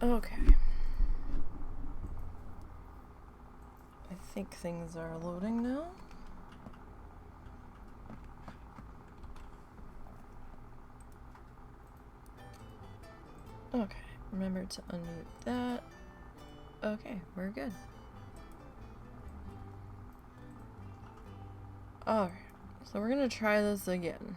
Okay. I think things are loading now. Okay, remember to unmute that. Okay, we're good. Alright, so we're gonna try this again.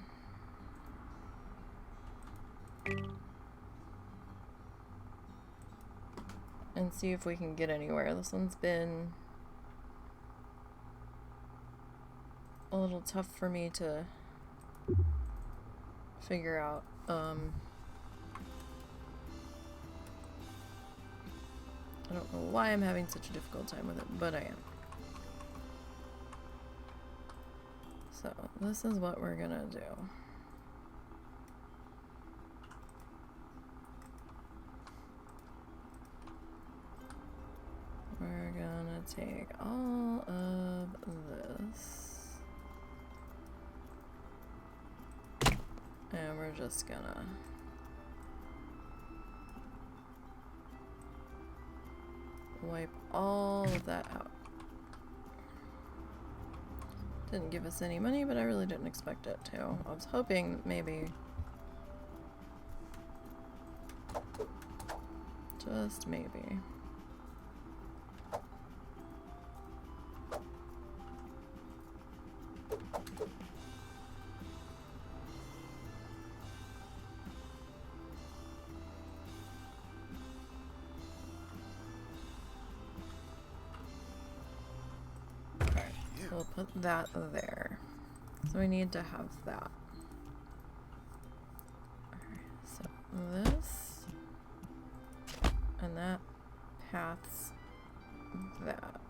And see if we can get anywhere. This one's been a little tough for me to figure out. I don't know why I'm having such a difficult time with it, but I am. So, this is what we're gonna do. We're gonna take all of this. And we're just gonna wipe all of that out. Didn't give us any money, but I really didn't expect it to. I was hoping maybe, just maybe. We'll put that there. So we need to have that. Alright, so this and that paths that.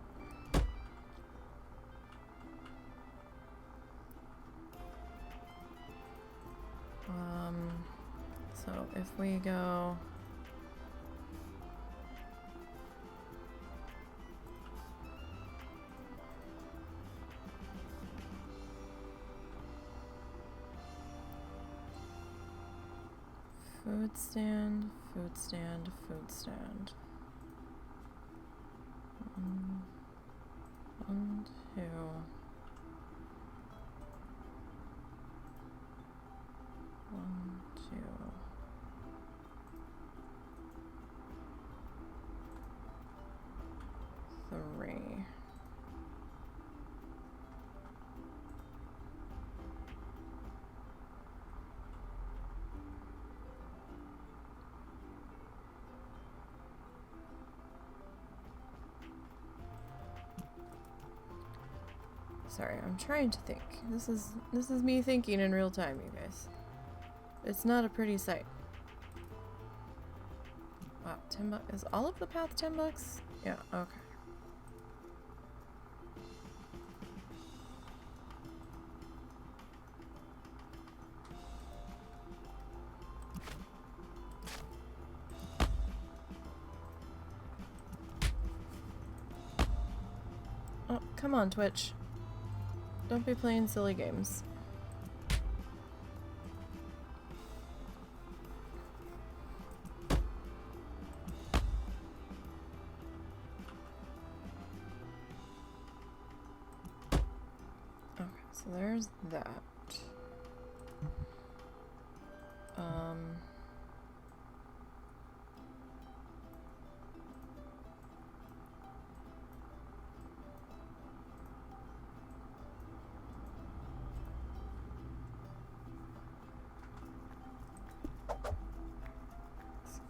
So if we go food stand, food stand, food stand. 1, 2. 1, 2. 3. Sorry, I'm trying to think. This is me thinking in real time, you guys. It's not a pretty sight. Wow, 10 bucks. Is all of the path 10 bucks? Yeah, okay. Oh, come on, Twitch. Don't be playing silly games. Okay, so there's that.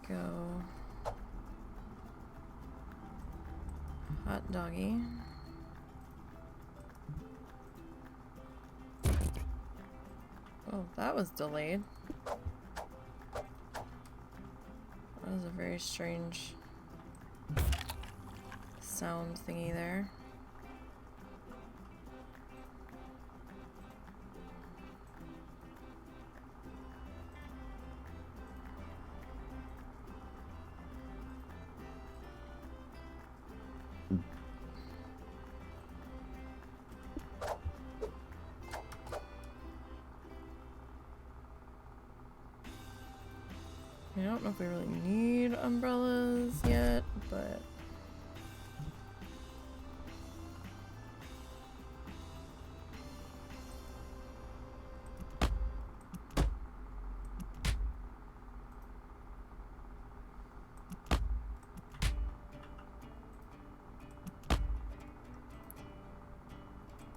Go hot doggy. Oh, that was delayed. That was a very strange sound thingy there. I don't know if we really need umbrellas yet, but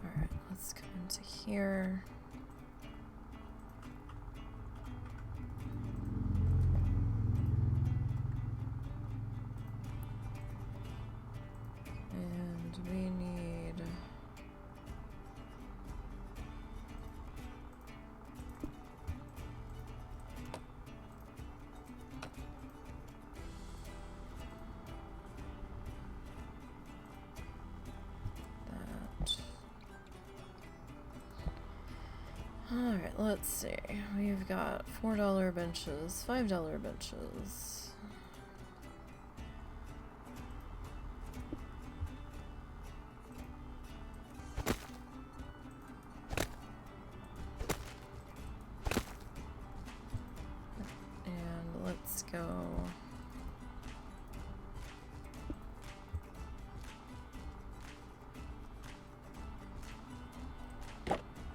alright, let's come into here. And we need that. Alright, let's see. We've got $4 benches, $5 benches. And let's go.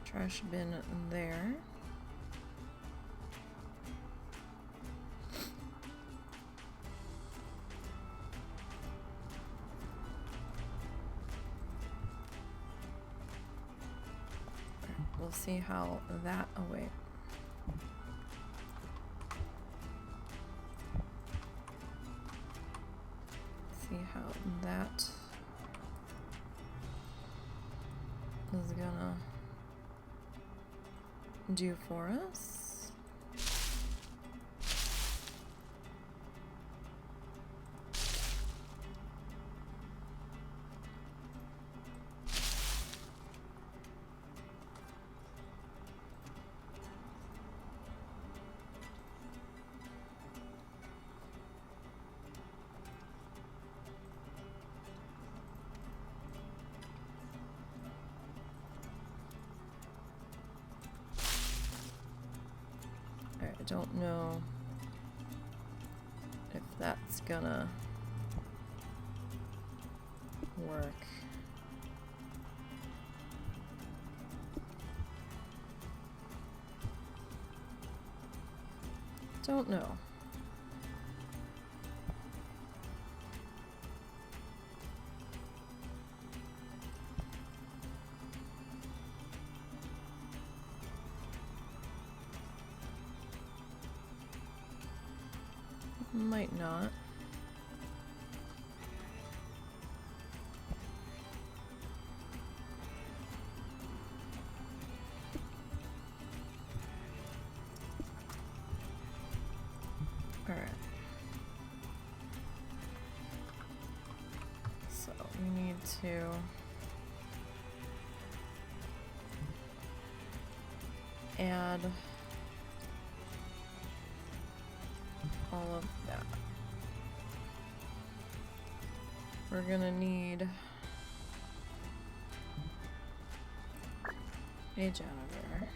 Trash bin there. We'll see how that awaits. See how that is gonna do for us. I don't know if that's gonna work. Don't know. Might not. All right. So we need to add all of that. We're gonna need a janitor.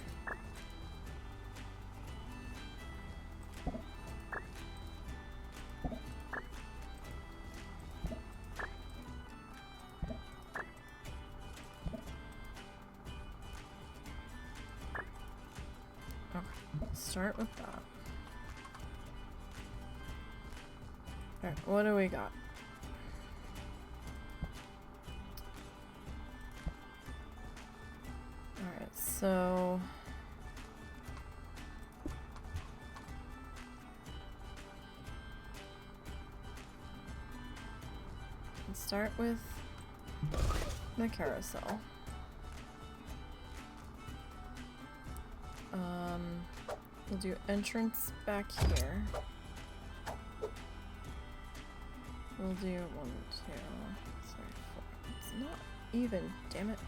Okay, let's start with that. Alright, what do we got? Alright, so let's start with the carousel. We'll do entrance back here. We'll do 1, 2, 3, 4. It's not even, damn it.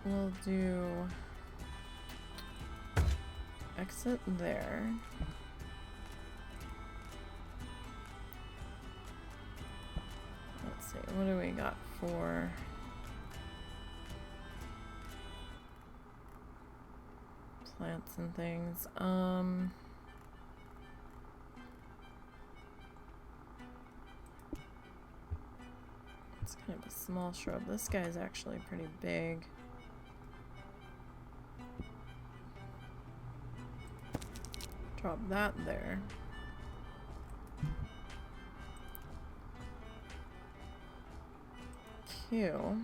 We'll do exit there. Let's see, what do we got for plants and things. It's kind of a small shrub. This guy's actually pretty big. Drop that there. Q.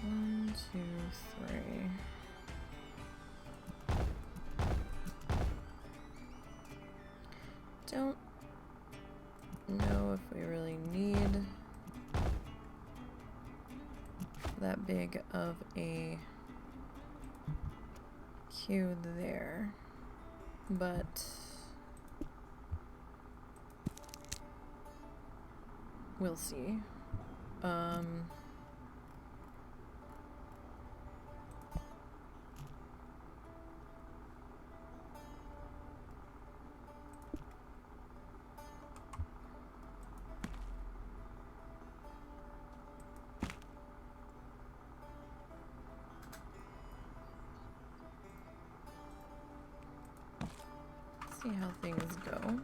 One, two, three. Don't know if we really need that big of a queue there, but we'll see. See how things go.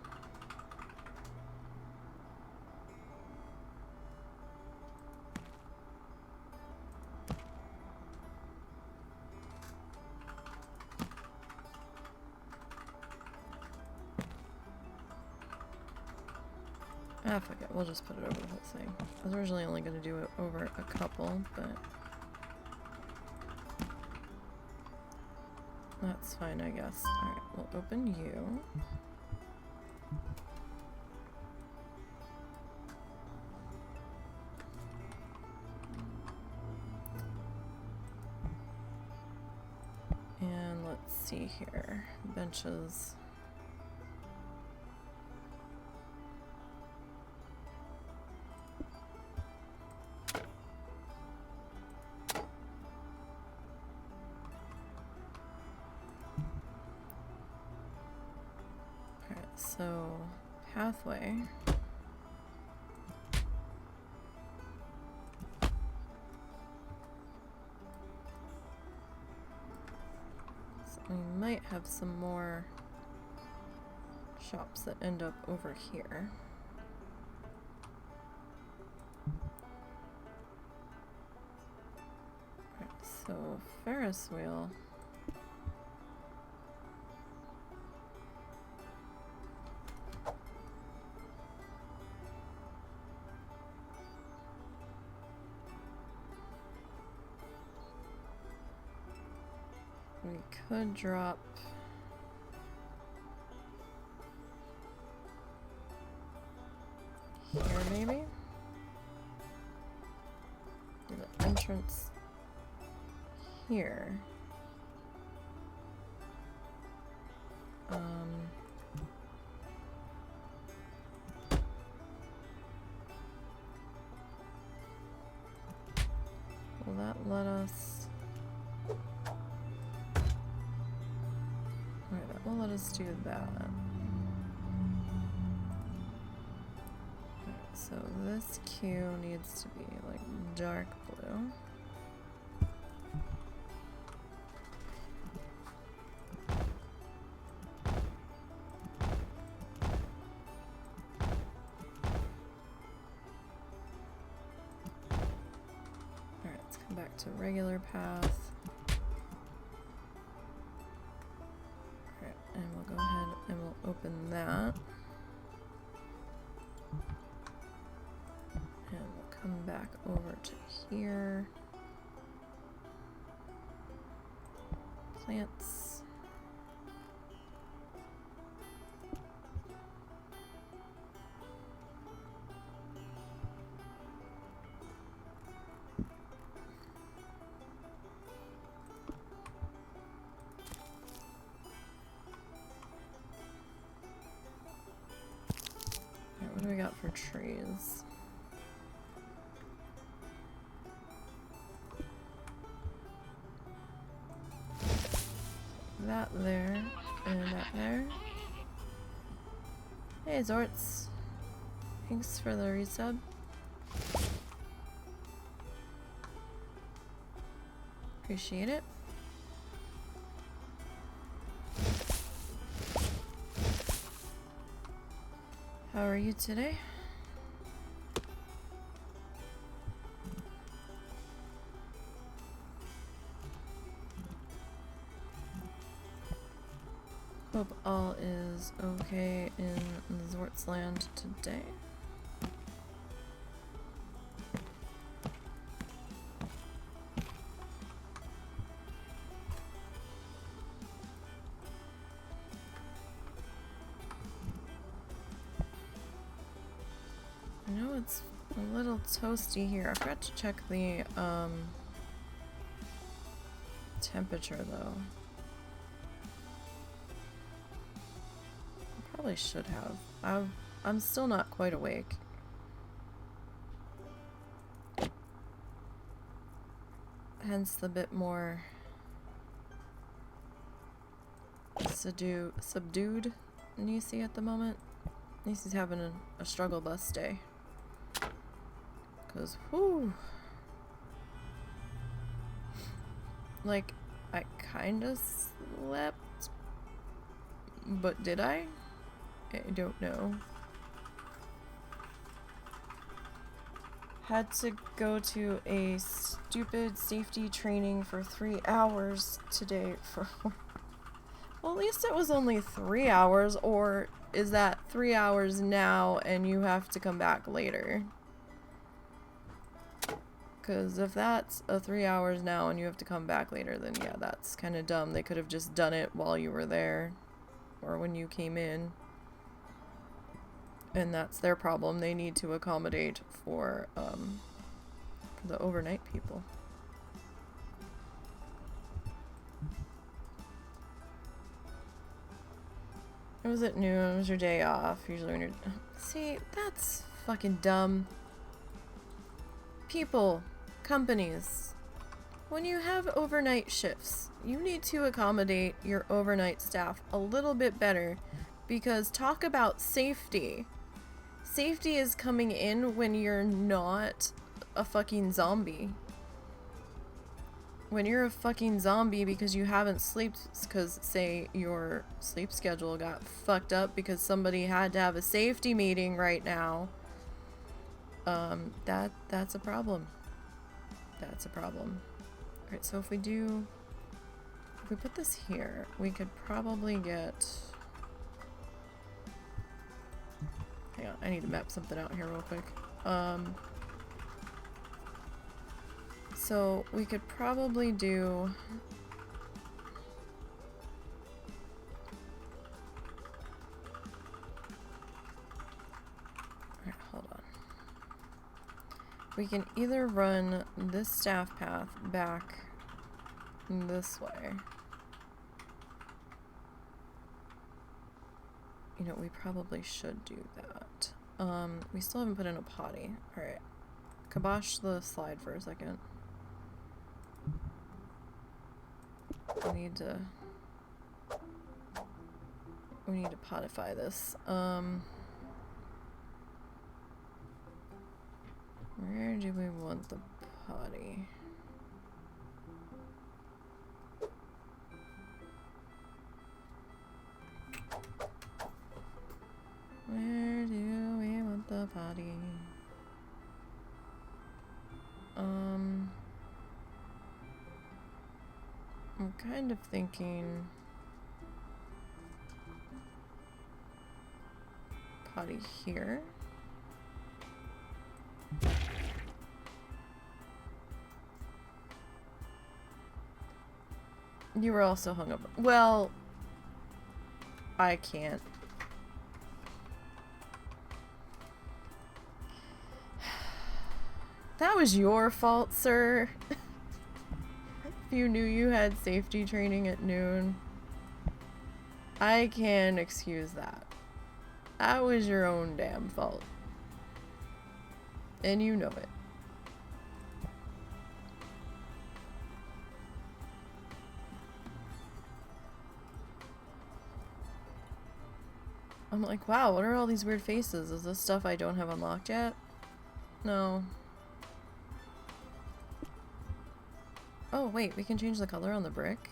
Ah, fuck it. We'll just put it over the whole thing. I was originally only going to do it over a couple, but that's fine, I guess. Alright, we'll open you. And let's see here. Benches. So, pathway. So we might have some more shops that end up over here. Right, so Ferris wheel. We could drop here, maybe? Do the entrance here. Will that let us... Alright, that will let us do that. Alright, so this queue needs to be like dark blue. Alright, let's come back to regular path. And we'll go ahead and we'll open that. And we'll come back over to here. Plants. What do we got for trees? That there, and that there. Hey, Zorts. Thanks for the resub. Appreciate it. How are you today? Hope all is okay in Zortsland today. I know it's a little toasty here. I forgot to check the temperature though. Probably should have. I'm still not quite awake. Hence the bit more subdued Nisey at the moment. Nisey's having a struggle bus day. Cause whoo, like I kinda slept, but did I? I don't know. Had to go to a stupid safety training for 3 hours today for well, at least it was only 3 hours, or is that 3 hours now and you have to come back later? Because if that's a 3 hours now and you have to come back later, then yeah, that's kind of dumb. They could have just done it while you were there or when you came in. And that's their problem. They need to accommodate for the overnight people. It was at noon. It was your day off. Usually when you're... See, that's fucking dumb. People, companies, when you have overnight shifts, you need to accommodate your overnight staff a little bit better, because talk about safety. Safety is coming in when you're not a fucking zombie. When you're a fucking zombie because you haven't slept, because say your sleep schedule got fucked up because somebody had to have a safety meeting right now, that's a problem. That's a problem. Alright, so if we put this here, we could probably get... Hang on, I need to map something out here real quick. So we could probably do... Alright, hold on. We can either run this staff path back this way. You know, we probably should do that. We still haven't put in a potty. Alright. Kibosh the slide for a second. We need to potify this. Where do we want the potty? Where do we want the potty? I'm kind of thinking potty here. You were also hungover. Well, I can't. That was your fault, sir. If you knew you had safety training at noon, I can excuse that. That was your own damn fault. And you know it. I'm like, wow, what are all these weird faces? Is this stuff I don't have unlocked yet? No. Oh, wait, we can change the color on the brick?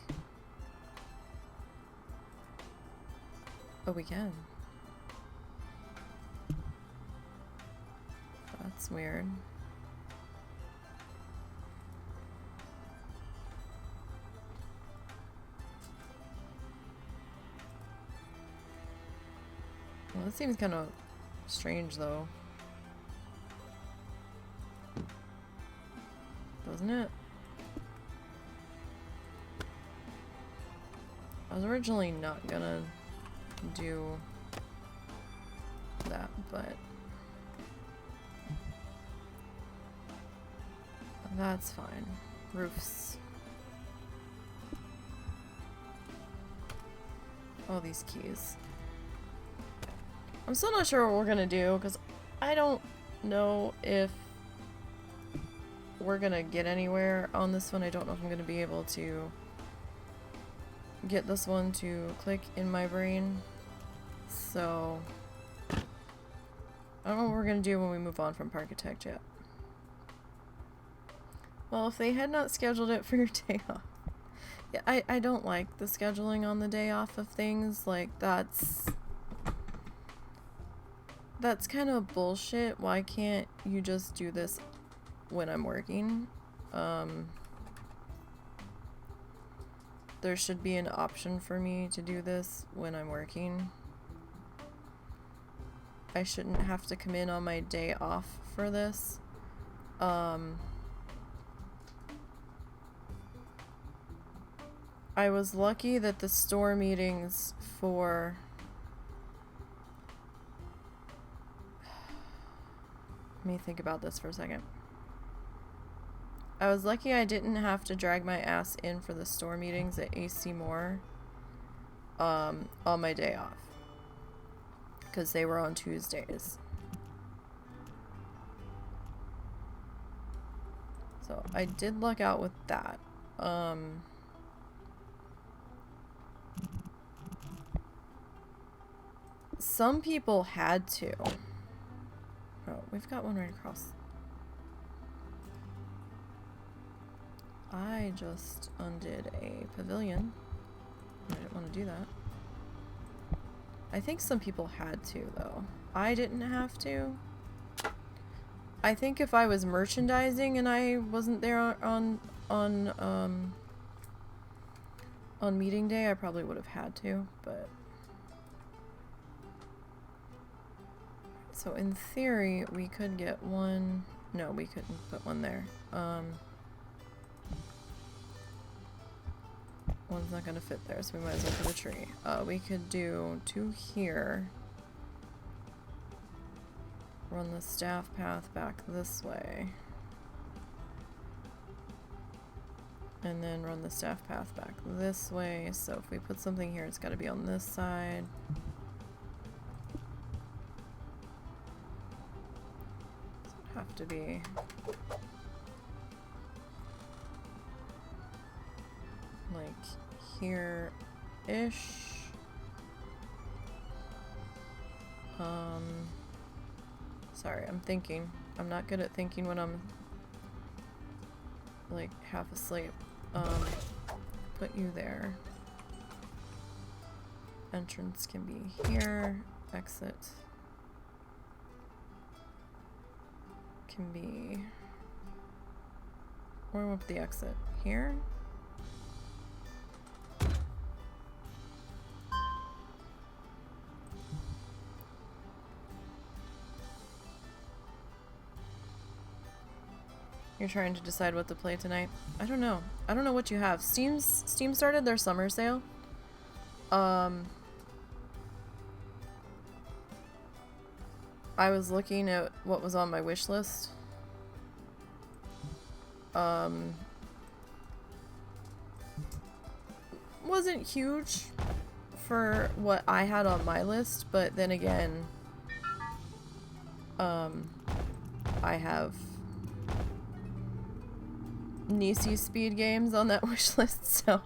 Oh, we can. That's weird. Well, that seems kind of strange, though. Doesn't it? I was originally not gonna do that, but that's fine. Roofs. All these keys. I'm still not sure what we're gonna do, because I don't know if we're gonna get anywhere on this one. I don't know if I'm gonna be able to get this one to click in my brain. So I don't know what we're gonna do when we move on from Parkitect yet. Well, if they had not scheduled it for your day off. Yeah, I don't like the scheduling on the day off of things. Like, that's kind of bullshit. Why can't you just do this when I'm working? There should be an option for me to do this when I'm working. I shouldn't have to come in on my day off for this. I was lucky that the store meetings for... Let me think about this for a second. I was lucky I didn't have to drag my ass in for the store meetings at AC Moore on my day off, because they were on Tuesdays. So I did luck out with that. Some people had to. Oh, we've got one right across. I just undid a pavilion. I didn't want to do that. I think some people had to, though. I didn't have to. I think if I was merchandising and I wasn't there on meeting day, I probably would have had to, but... So in theory, we could get one... No, we couldn't put one there. One's not gonna fit there, so we might as well put a tree. We could do 2 here. Run the staff path back this way. And then run the staff path back this way. So if we put something here, it's gotta be on this side. Doesn't have to be. Like here-ish. Sorry, I'm thinking. I'm not good at thinking when I'm like half asleep. Put you there. Entrance can be here. Exit can be... Where would the exit? Here? You're trying to decide what to play tonight? I don't know. I don't know what you have. Steam started their summer sale. I was looking at what was on my wish list. Wasn't huge for what I had on my list, but then again, I have Nisey speed games on that wish list, so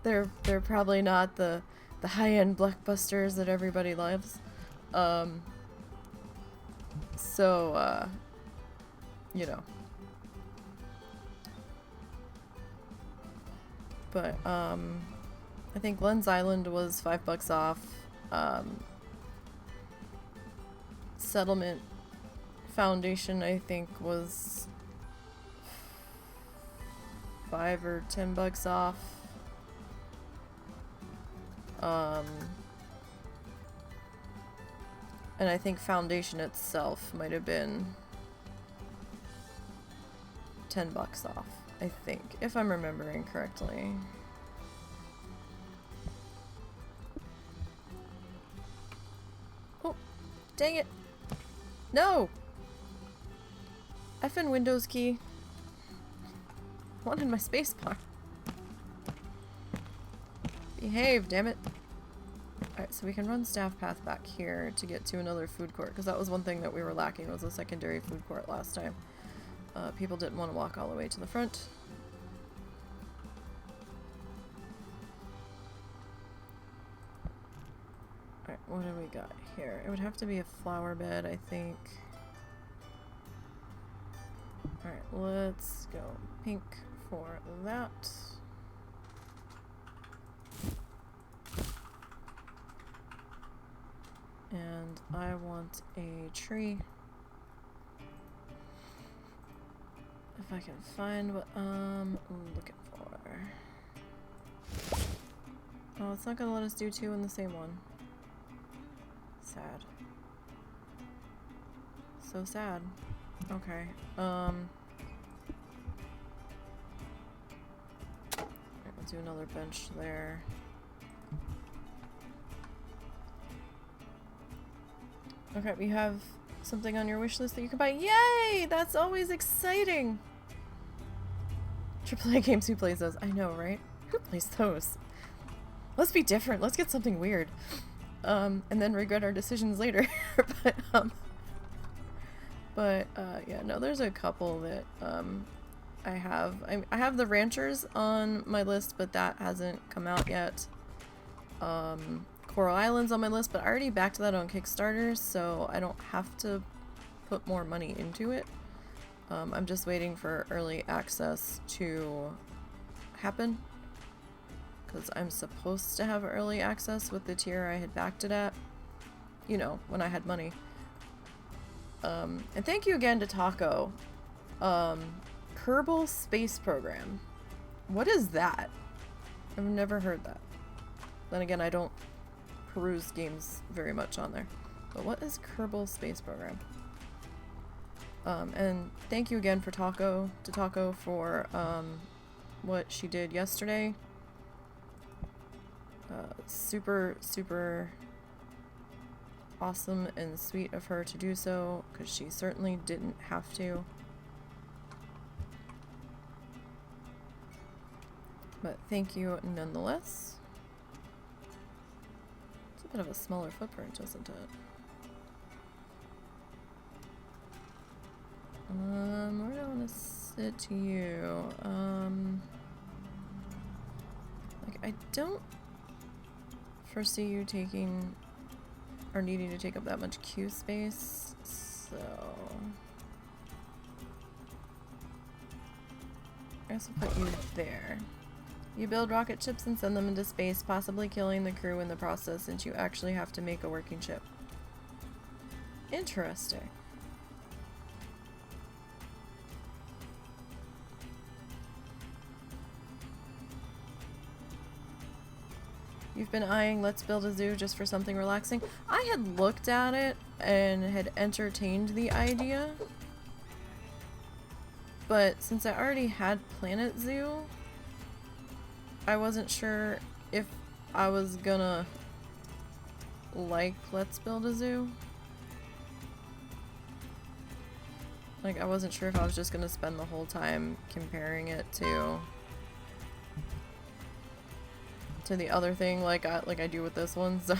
they're probably not the the high-end blockbusters that everybody loves. So, you know. But, I think Glenn's Island was $5 off. Settlement Foundation, I think, was $5 or $10 off. And I think Foundation itself might have been $10 off, I think, if I'm remembering correctly. Oh, dang it. No! Effing Windows key. Wanted my spacebar. Behave, damn it. Alright, so we can run staff path back here to get to another food court, because that was one thing that we were lacking, was a secondary food court last time. People didn't want to walk all the way to the front. Alright, what do we got here? It would have to be a flower bed, I think. Alright, let's go pink for that. And I want a tree. If I can find what I'm looking for. Oh, it's not gonna let us do two in the same one. Sad. So sad. Okay. Alright, we'll do another bench there. Okay, we have something on your wish list that you can buy. Yay! That's always exciting! AAA games, who plays those? I know, right? Who plays those? Let's be different. Let's get something weird. And then regret our decisions later. Yeah, no, there's a couple that, I have. I have the Ranchers on my list, but that hasn't come out yet. Coral Island's on my list, but I already backed that on Kickstarter, so I don't have to put more money into it. I'm just waiting for early access to happen, because I'm supposed to have early access with the tier I had backed it at, you know, when I had money. And thank you again to Taco. Kerbal Space Program. What is that? I've never heard that. Then again, I don't peruse games very much on there. But what is Kerbal Space Program? And thank you again for Taco for what she did yesterday. Super, super awesome and sweet of her to do so, because she certainly didn't have to. But thank you nonetheless. It's a bit of a smaller footprint, isn't it? Where do I want to sit to you? Like, I don't foresee you taking or needing to take up that much queue space, so I guess I'll put you there. You build rocket ships and send them into space, possibly killing the crew in the process, since you actually have to make a working ship. Interesting. You've been eyeing Let's Build a Zoo just for something relaxing? I had looked at it and had entertained the idea, but since I already had Planet Zoo, I wasn't sure if I was gonna like Let's Build a Zoo. Like, I wasn't sure if I was just gonna spend the whole time comparing it to the other thing like I do with this one, so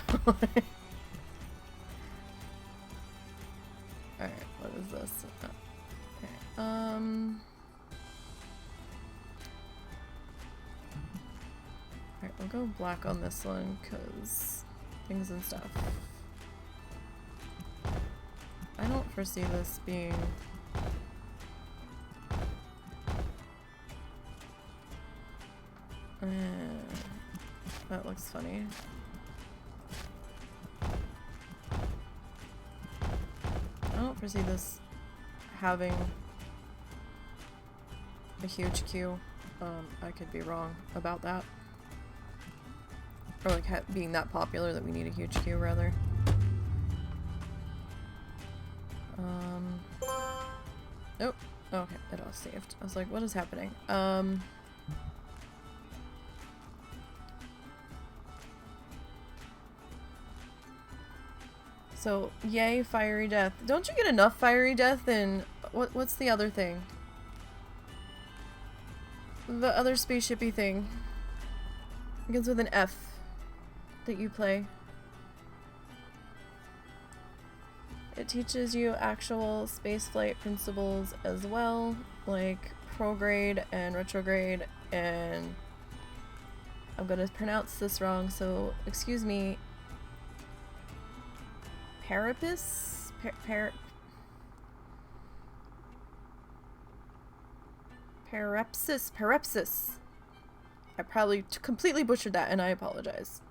alright, what is this? Okay. Alright, we'll go black on this one, because things and stuff. I don't foresee this being... that looks funny. I don't foresee this having a huge queue. I could be wrong about that. Or like being that popular that we need a huge queue, rather. Nope. Okay, it all saved. I was like, what is happening? So, yay, Fiery Death. Don't you get enough Fiery Death in... What's the other thing? The other spaceshipy thing. Begins with an F that you play. It teaches you actual spaceflight principles as well, like prograde and retrograde, and I'm gonna pronounce this wrong, so excuse me. Parapis? Parepsis. I probably completely butchered that, and I apologize.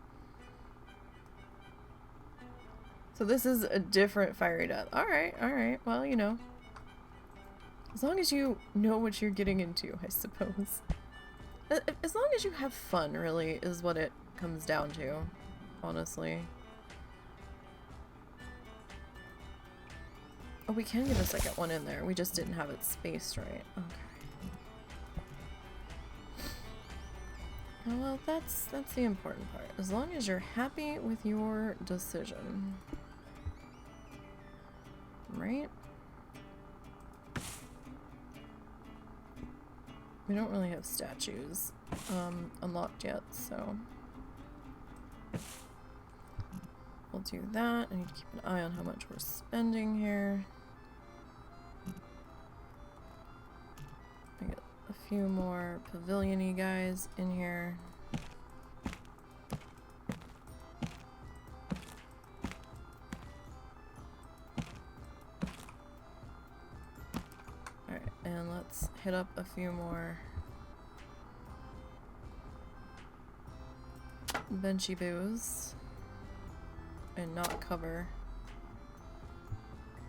So this is a different Fiery Death. Alright, well, you know. As long as you know what you're getting into, I suppose. As long as you have fun, really, is what it comes down to, honestly. Oh, we can get a second one in there. We just didn't have it spaced right. Okay. Oh, well, that's the important part. As long as you're happy with your decision. Right? We don't really have statues unlocked yet, so we'll do that. I need to keep an eye on how much we're spending here. I get a few more pavilion-y guys in here. Alright, and let's hit up a few more benchy boos and not cover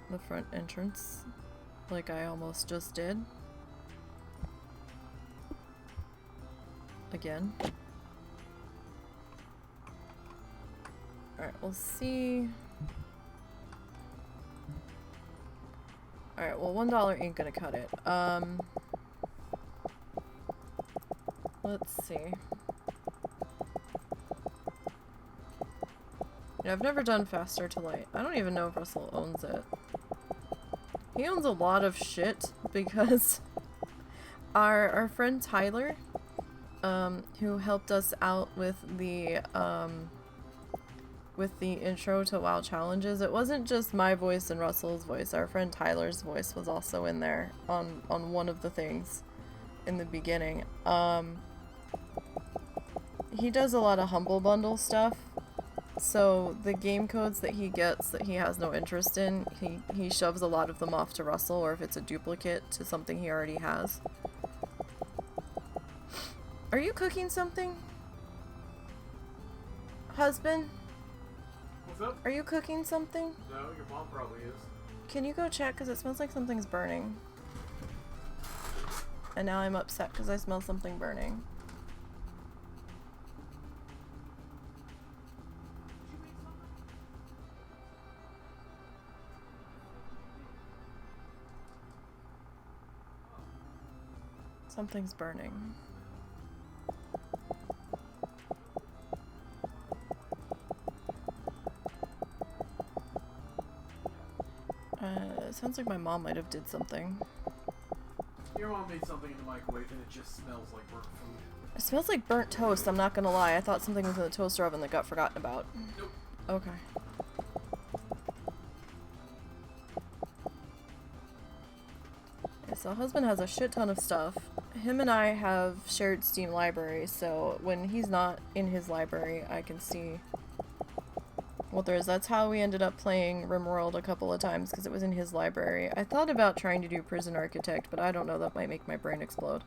the front entrance like I almost just did. Again. Alright, we'll see. Alright, well, $1 ain't gonna cut it. Let's see. Yeah, I've never done faster to light. I don't even know if Russell owns it. He owns a lot of shit because our friend Tyler, who helped us out with the intro to WoW challenges, it wasn't just my voice and Russell's voice. Our friend Tyler's voice was also in there on one of the things in the beginning. He does a lot of Humble Bundle stuff, so the game codes that he gets that he has no interest in, he shoves a lot of them off to Russell, or if it's a duplicate to something he already has. Are you cooking something? Husband? What's up? Are you cooking something? No, your mom probably is. Can you go check? Because it smells like something's burning. And now I'm upset because I smell something burning. Something's burning. It sounds like my mom might have did something. Your mom made something in the microwave and it just smells like burnt food. It smells like burnt toast, I'm not gonna lie. I thought something was in the toaster oven that got forgotten about. Nope. Okay. Yeah, so husband has a shit ton of stuff, him and I have shared Steam library, so when he's not in his library, I can see what there is. That's how we ended up playing RimWorld a couple of times, because it was in his library. I thought about trying to do Prison Architect, but I don't know, that might make my brain explode.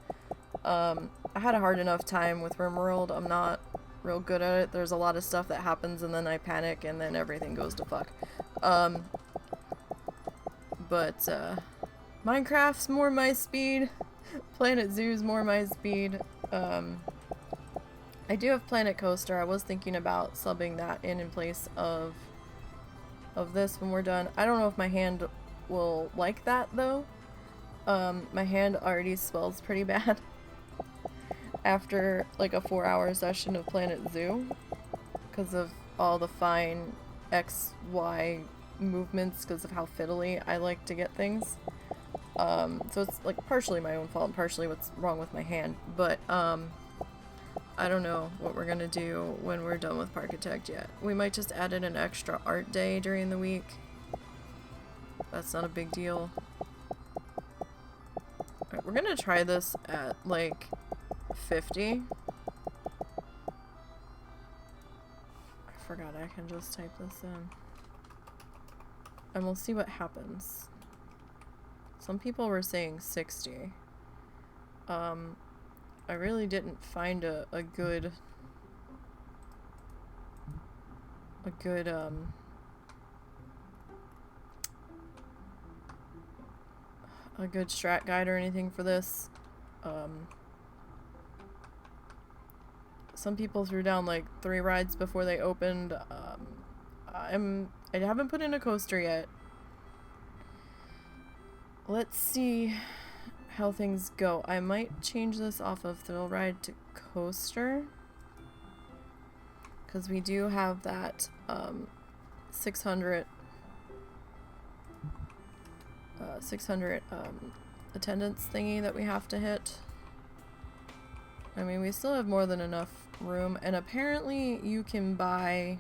I had a hard enough time with RimWorld. I'm not real good at it. There's a lot of stuff that happens and then I panic and then everything goes to fuck. But Minecraft's more my speed. Planet Zoo's more my speed. I do have Planet Coaster. I was thinking about subbing that in place of this when we're done. I don't know if my hand will like that though. My hand already swells pretty bad after like a 4-hour session of Planet Zoo because of all the fine XY movements because of how fiddly I like to get things. So it's like partially my own fault and partially what's wrong with my hand, but I don't know what we're gonna do when we're done with Parkitect yet. We might just add in an extra art day during the week. That's not a big deal. Alright, we're gonna try this at like 50. I forgot I can just type this in. And we'll see what happens. Some people were saying 60. I really didn't find a good strat guide or anything for this. Some people threw down like 3 rides before they opened. I haven't put in a coaster yet. Let's see how things go. I might change this off of thrill ride to coaster because we do have that 600 attendance thingy that we have to hit. I mean, we still have more than enough room, and apparently you can buy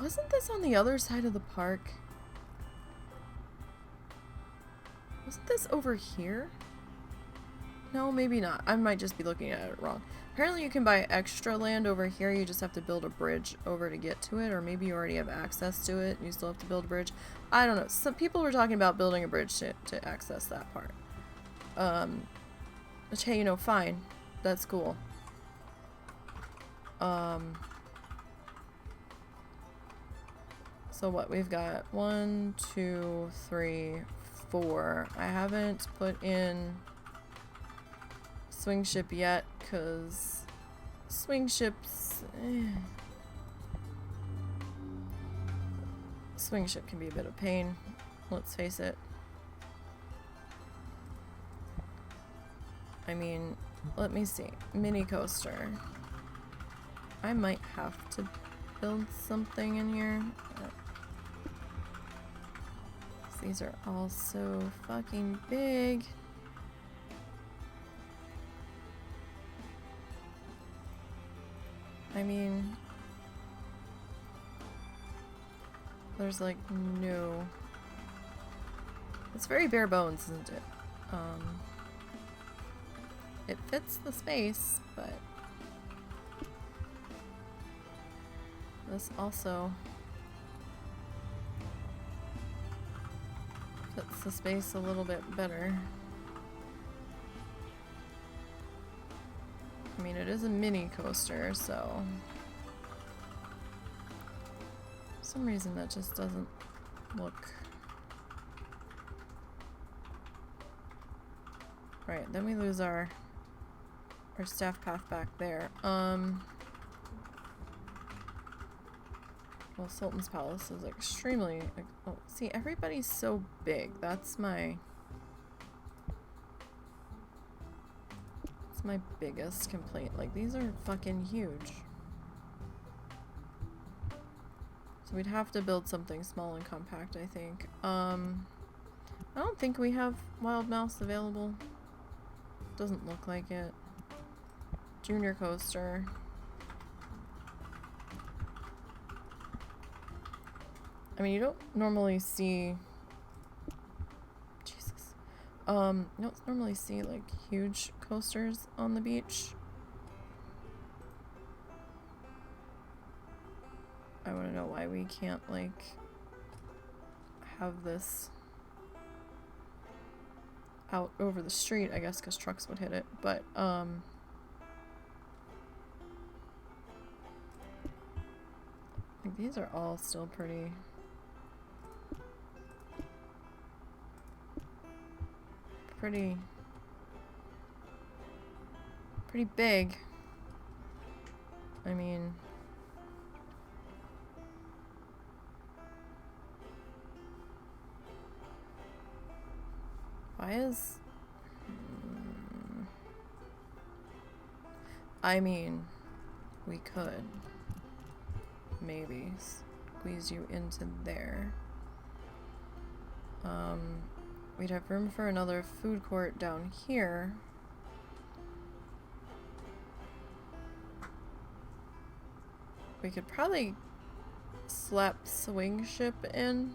wasn't this on the other side of the park? Wasn't this over here? No, maybe not. I might just be looking at it wrong. Apparently you can buy extra land over here. You just have to build a bridge over to get to it, or maybe you already have access to it and you still have to build a bridge. I don't know. Some people were talking about building a bridge to access that part. Which, hey, you know, fine. That's cool. So what, we've got 1, 2, 3, 4. I haven't put in swing ship yet, because swing ships, swing ship can be a bit of pain, let's face it. I mean, let me see. Mini coaster. I might have to build something in here. These are all so fucking big. I mean, there's like no... It's very bare bones, isn't it? It fits the space, but this also fits the space a little bit better. I mean, it is a mini coaster, so for some reason that just doesn't look right. Then we lose our staff path back there. Well, Sultan's Palace is extremely... Oh, see, everybody's so big. That's my biggest complaint. Like, these are fucking huge. So we'd have to build something small and compact, I think. I don't think we have Wild Mouse available. Doesn't look like it. Junior coaster. I mean, you don't normally see... Jesus. You don't normally see, like, huge coasters on the beach. I want to know why we can't, like, have this out over the street, I guess, because trucks would hit it, but, like, these are all still pretty big. I mean, why is... I mean, we could maybe squeeze you into there. We'd have room for another food court down here. We could probably slap swing ship in.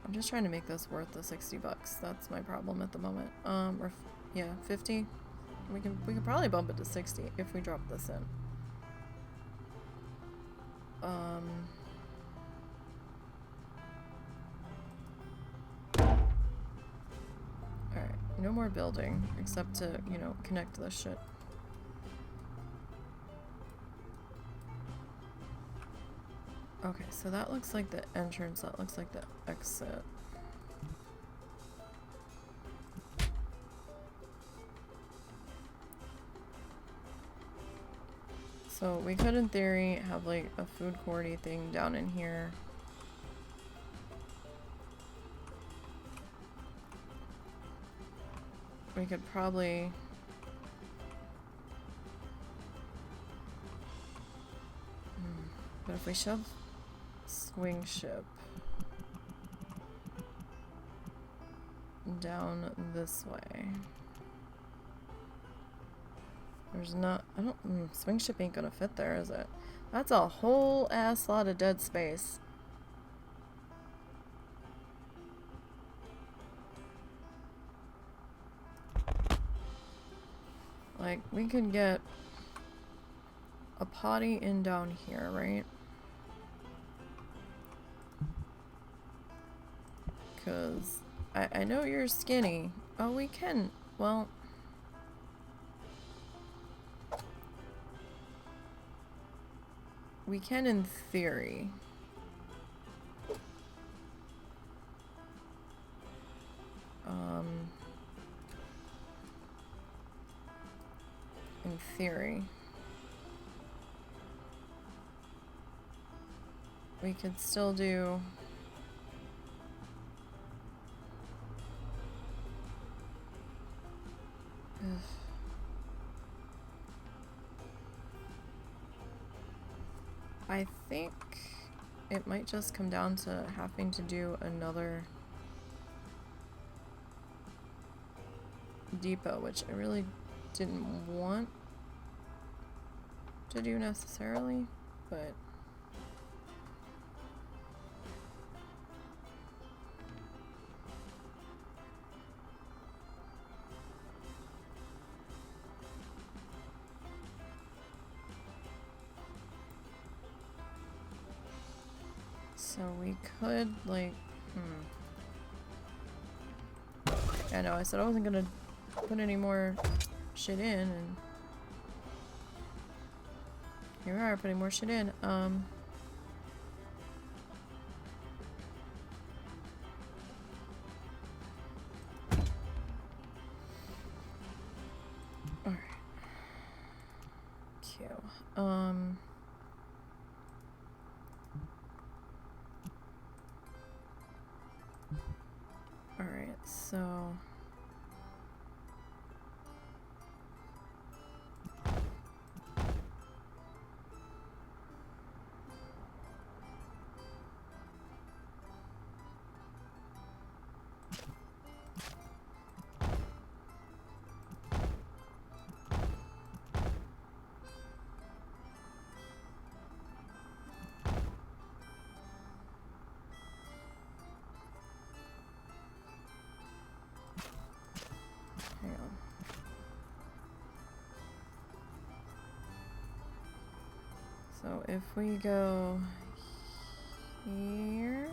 I'm just trying to make this worth the $60. That's my problem at the moment. Or yeah, 50. We can probably bump it to 60 if we drop this in. Alright, no more building, except to, you know, connect this shit. Okay, so that looks like the entrance, that looks like the exit. So we could, in theory, have like a food court-y thing down in here. We could probably... But if we shove swing ship down this way, there's not... I don't... swing ship ain't gonna fit there, is it? That's a whole ass lot of dead space. Like, we could get a potty in down here, right? Because I know you're skinny. Oh, we can... Well... We can in theory. In theory. We could still do... Ugh. I think it might just come down to having to do another depot, which I really didn't want to do necessarily, but so we could, like, I know, I said I wasn't gonna put any more shit in, and here we are putting more shit in. Alright. Q. Alright, so... So if we go here.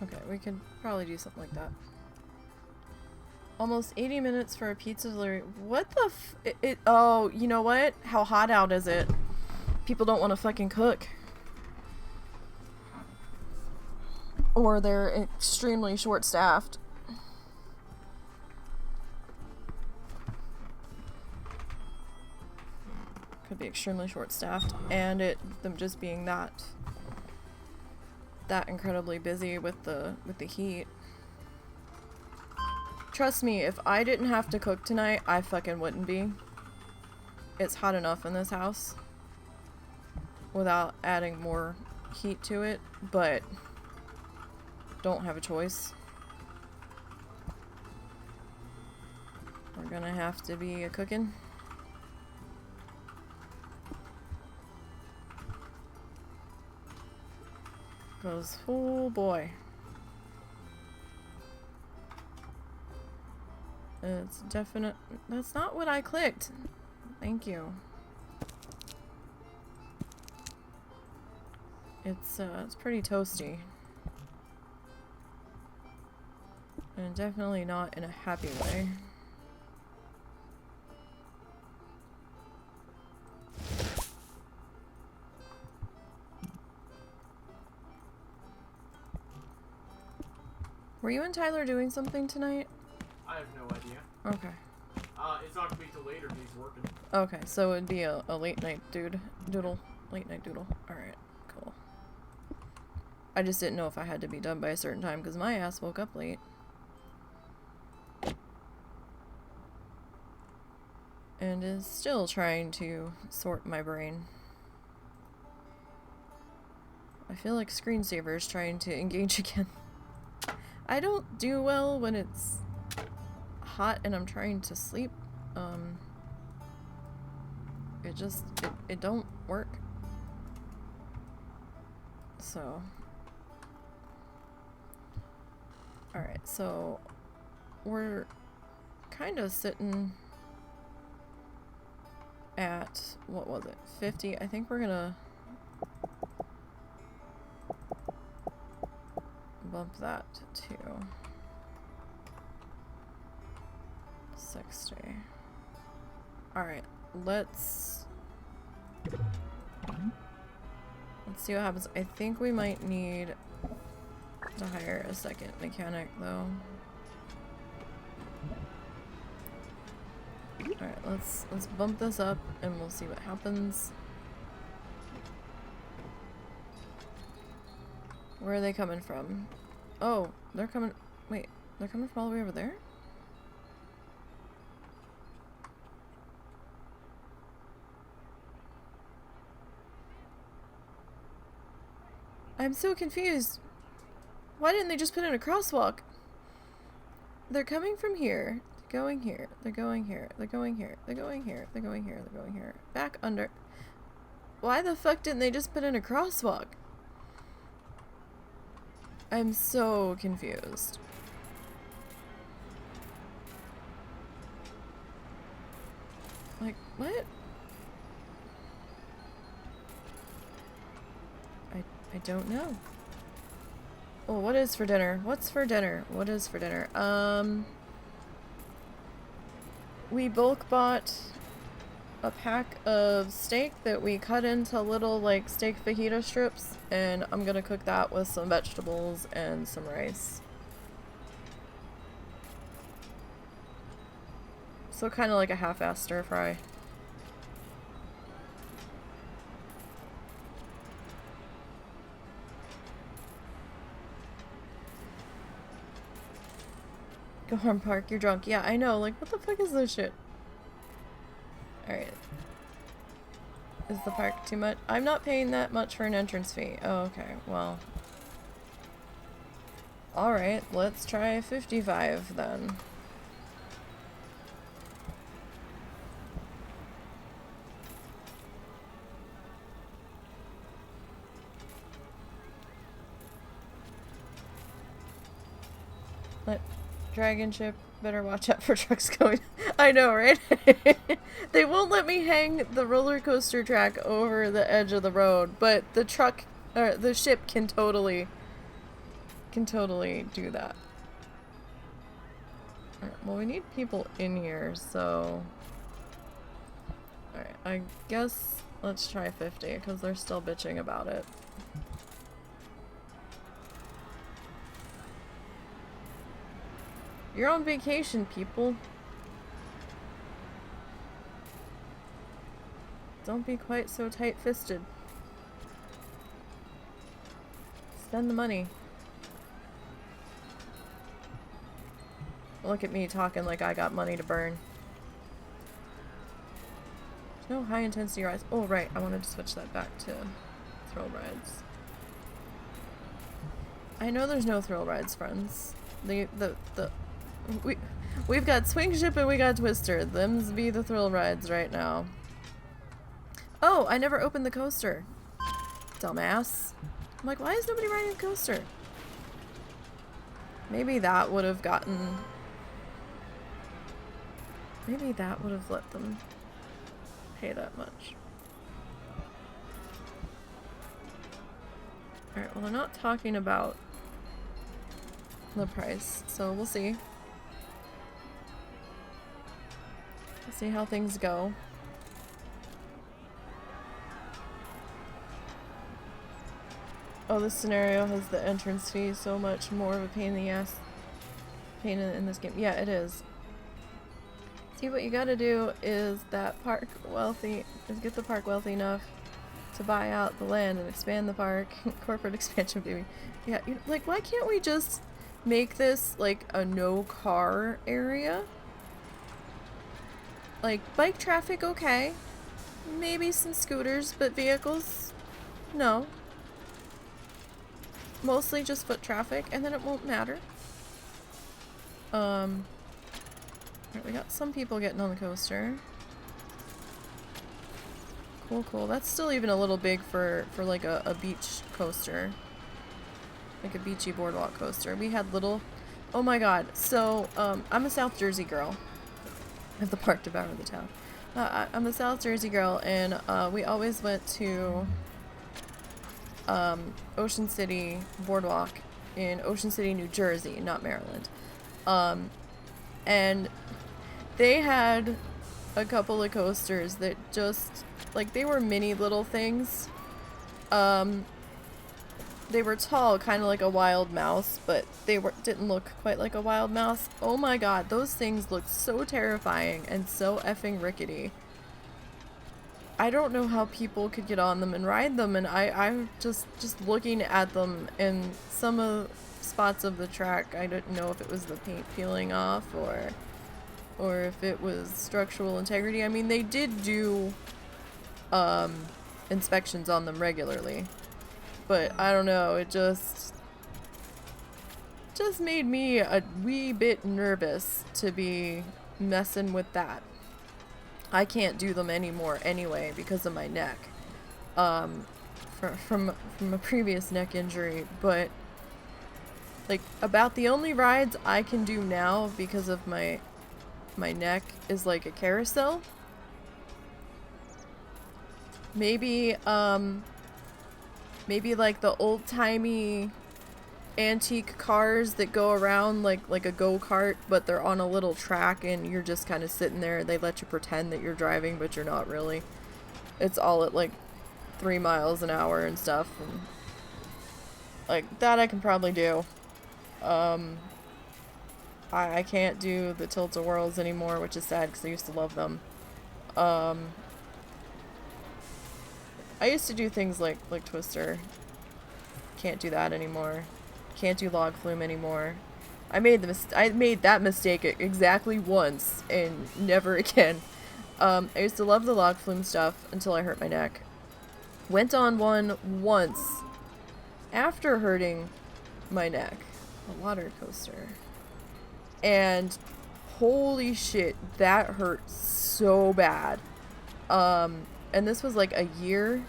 Okay, we could probably do something like that. Almost 80 minutes for a pizza delivery. What the oh, you know what? How hot out is it? People don't want to fucking cook. Or they're extremely short-staffed. Could be extremely short-staffed, and them just being that incredibly busy with the heat. Trust me, if I didn't have to cook tonight, I fucking wouldn't be. It's hot enough in this house without adding more heat to it, but don't have a choice. We're gonna have to be cooking. Cause, oh boy. It's definite. That's not what I clicked. Thank you. It's pretty toasty. And definitely not in a happy way. Were you and Tyler doing something tonight? I have no idea. Okay. It's not gonna be till later. He's working. Okay, so it'd be a late night doodle. Late night doodle. Alright, cool. I just didn't know if I had to be done by a certain time because my ass woke up late. And is still trying to sort my brain. I feel like screensaver's trying to engage again. I don't do well when it's hot and I'm trying to sleep. It don't work. So. Alright, so we're kind of sitting at, what was it, 50? I think we're gonna bump that to 60. Alright, let's see what happens. I think we might need to hire a second mechanic though. Alright, let's bump this up and we'll see what happens. Where are they coming from? Oh, they're coming. Wait, they're coming from all the way over there? I'm so confused. Why didn't they just put in a crosswalk? They're coming from here. They're going here. They're going here. They're going here. They're going here. They're going here. They're going here. Back under. Why the fuck didn't they just put in a crosswalk? I'm so confused. Like, what? I don't know. Well, what is for dinner? What's for dinner? What is for dinner? We bulk bought a pack of steak that we cut into little, like, steak fajita strips, and I'm gonna cook that with some vegetables and some rice. So kind of like a half-assed stir fry. Go home, Park, you're drunk. Yeah, I know, like, what the fuck is this shit? Alright. Is the park too much? I'm not paying that much for an entrance fee. Oh, okay, well. Alright, let's try 55 then. Let dragon ship better watch out for trucks going. I know, right? They won't let me hang the roller coaster track over the edge of the road, but the truck or the ship can totally do that. Alright, well, we need people in here, so alright, I guess let's try 50 because they're still bitching about it. You're on vacation, people. Don't be quite so tight-fisted. Spend the money. Look at me talking like I got money to burn. There's no high-intensity rides. Oh, right. I wanted to switch that back to thrill rides. I know there's no thrill rides, friends. We've got Swing Ship and we got Twister. Them's be the thrill rides right now. Oh, I never opened the coaster. Dumbass. I'm like, why is nobody riding the coaster? Maybe that would have gotten... Maybe that would have let them pay that much. Alright, well, they're not talking about the price, so we'll see. We'll see how things go. Oh, this scenario has the entrance fee so much more of a pain in the ass. Pain in this game. Yeah, it is. See, what you gotta do is get the park wealthy enough to buy out the land and expand the park. Corporate expansion, baby. Yeah, like, why can't we just make this, like, a no-car area? Like, bike traffic, okay. Maybe some scooters, but vehicles, no. Mostly just foot traffic, and then it won't matter. Right, we got some people getting on the coaster. Cool, cool. That's still even a little big for like a beach coaster. Like a beachy boardwalk coaster. We had little... Oh my god. So, I'm a South Jersey girl. I have the park devour the town. I'm a South Jersey girl, and we always went to Ocean City Boardwalk in Ocean City, New Jersey, not Maryland. And they had a couple of coasters that just, like, they were mini little things. They were tall, kind of like a wild mouse, but they didn't look quite like a wild mouse. Oh my god, those things looked so terrifying and so effing rickety. I don't know how people could get on them and ride them, and I'm just looking at them in some of spots of the track. I didn't know if it was the paint peeling off or if it was structural integrity. I mean, they did do inspections on them regularly, but I don't know, it just made me a wee bit nervous to be messing with that. I can't do them anymore anyway because of my neck, from a previous neck injury. But like, about the only rides I can do now because of my neck is like a carousel. Maybe maybe like the old-timey antique cars that go around like a go-kart, but they're on a little track and you're just kind of sitting there. They let you pretend that you're driving, but you're not really. It's all at like 3 miles an hour and stuff, and like that I can probably do. I can't do the tilt-a-whirls anymore, which is sad because I used to love them. I used to do things like Twister. Can't do that anymore. Can't do log flume anymore. I made that mistake exactly once and never again. I used to love the log flume stuff until I hurt my neck. Went on one once after hurting my neck. A water coaster. And holy shit, that hurt so bad. And this was like a year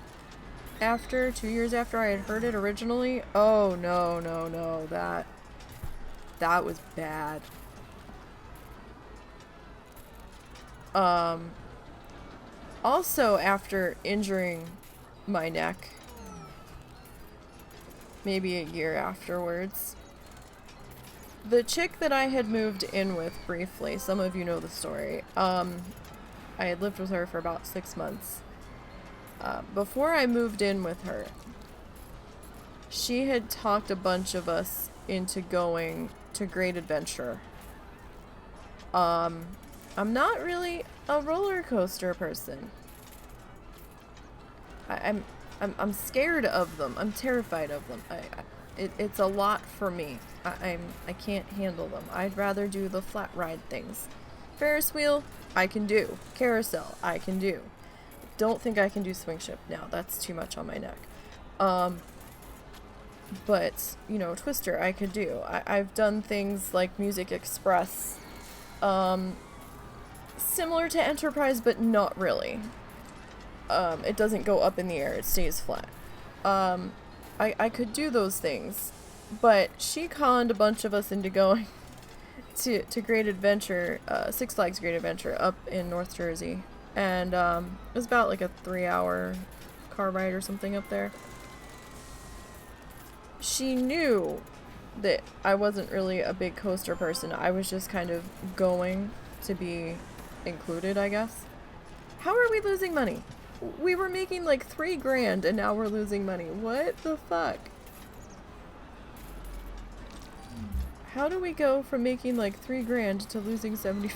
after, 2 years after I had heard it originally. Oh no, that that was bad. Also, after injuring my neck, maybe a year afterwards, the chick that I had moved in with briefly, some of you know the story, I had lived with her for about 6 months. Before I moved in with her, she had talked a bunch of us into going to Great Adventure. I'm not really a roller coaster person. I'm scared of them. I'm terrified of them. It's a lot for me. I can't handle them. I'd rather do the flat ride things. Ferris wheel, I can do. Carousel, I can do. Don't think I can do swing shift now. That's too much on my neck. But, you know, Twister, I could do. I've done things like Music Express. Similar to Enterprise, but not really. It doesn't go up in the air. It stays flat. I could do those things. But she conned a bunch of us into going to Great Adventure, Six Flags Great Adventure up in North Jersey. And it was about like a 3-hour car ride or something up there. She knew that I wasn't really a big coaster person. I was just kind of going to be included, I guess. How are we losing money? We were making like $3 grand and now we're losing money. What the fuck? How do we go from making like $3 grand to losing $75?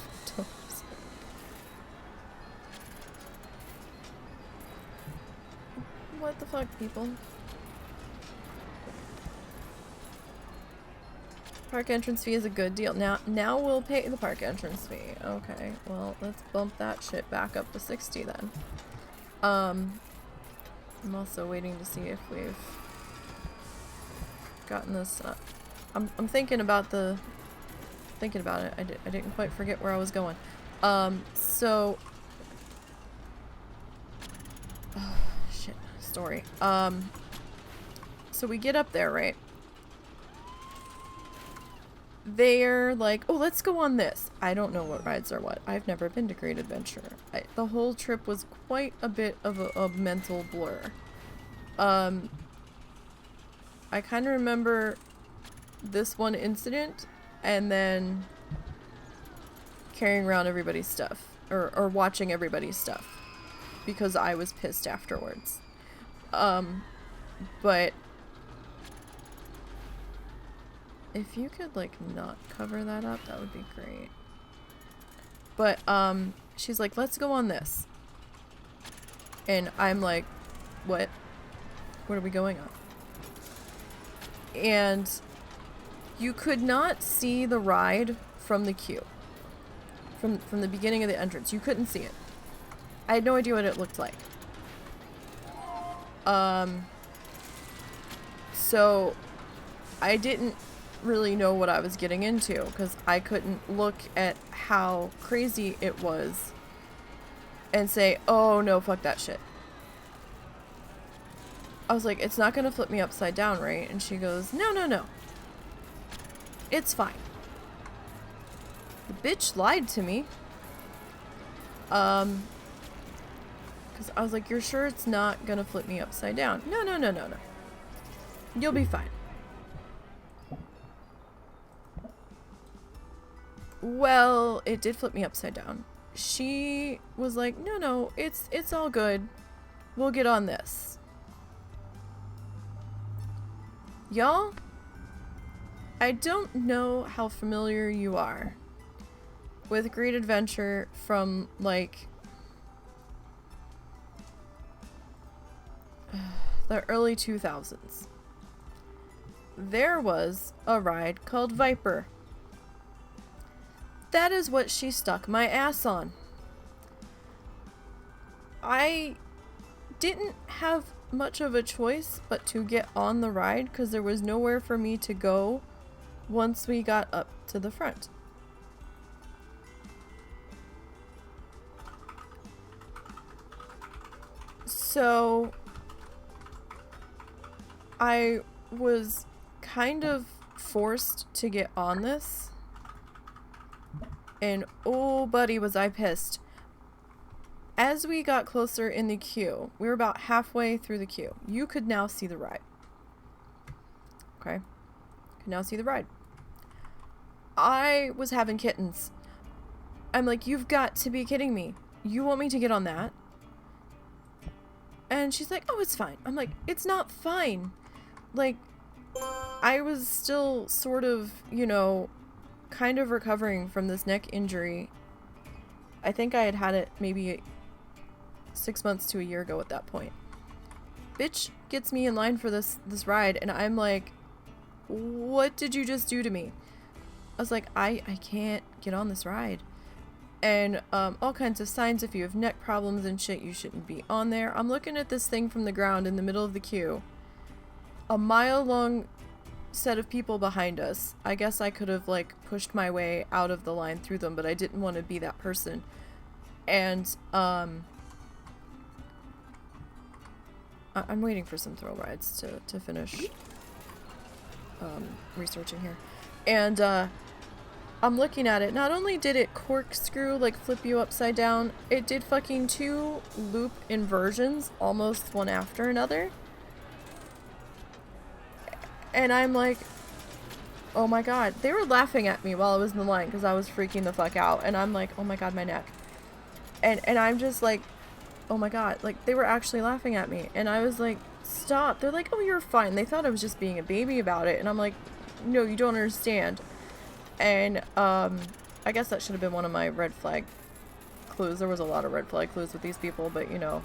What the fuck, people? Park entrance fee is a good deal. Now we'll pay the park entrance fee. Okay, well, let's bump that shit back up to 60 then. I'm also waiting to see if we've gotten this. I'm thinking about it. I didn't quite forget where I was going. So. Oh, shit. Story. So we get up there, right? They're like, oh, let's go on this. I don't know what rides are what. I've never been to Great Adventure. The whole trip was quite a bit of a mental blur. I kind of remember this one incident and then carrying around everybody's stuff or watching everybody's stuff because I was pissed afterwards. But if you could, like, not cover that up, that would be great. But, she's like, let's go on this. And I'm like, what? What are we going on? And you could not see the ride from the queue. From the beginning of the entrance. You couldn't see it. I had no idea what it looked like. So I didn't really know what I was getting into because I couldn't look at how crazy it was and say, oh no, fuck that shit. I was like, it's not gonna flip me upside down, right? And she goes, no. It's fine. The bitch lied to me. Because I was like, you're sure it's not gonna flip me upside down? No. You'll be fine. Well, it did flip me upside down. She was like, no, it's all good. We'll get on this. Y'all, I don't know how familiar you are with Great Adventure from, like, the early 2000s. There was a ride called Viper. That is what she stuck my ass on. I didn't have much of a choice but to get on the ride because there was nowhere for me to go once we got up to the front. So I was kind of forced to get on this. And oh, buddy, was I pissed. As we got closer in the queue, we were about halfway through the queue. You could now see the ride. Okay? Could now see the ride. I was having kittens. I'm like, you've got to be kidding me. You want me to get on that? And she's like, oh, it's fine. I'm like, it's not fine. Like, I was still sort of, you know, kind of recovering from this neck injury. I think I had had it maybe 6 months to a year ago at that point. Bitch gets me in line for this ride, and I'm like, what did you just do to me? I was like, I can't get on this ride. And all kinds of signs. If you have neck problems and shit, you shouldn't be on there. I'm looking at this thing from the ground in the middle of the queue. A mile-long set of people behind us. I guess I could have, like, pushed my way out of the line through them, but I didn't want to be that person. And, I'm waiting for some thrill rides to finish researching here. And, I'm looking at it. Not only did it corkscrew, like, flip you upside down, it did fucking 2 loop inversions, almost one after another. And I'm like, oh my god. They were laughing at me while I was in the line because I was freaking the fuck out. And I'm like, oh my god, my neck. And I'm just like, oh my god. Like, they were actually laughing at me. And I was like, stop. They're like, oh, you're fine. They thought I was just being a baby about it. And I'm like, no, you don't understand. And, I guess that should have been one of my red flag clues. There was a lot of red flag clues with these people, but, you know,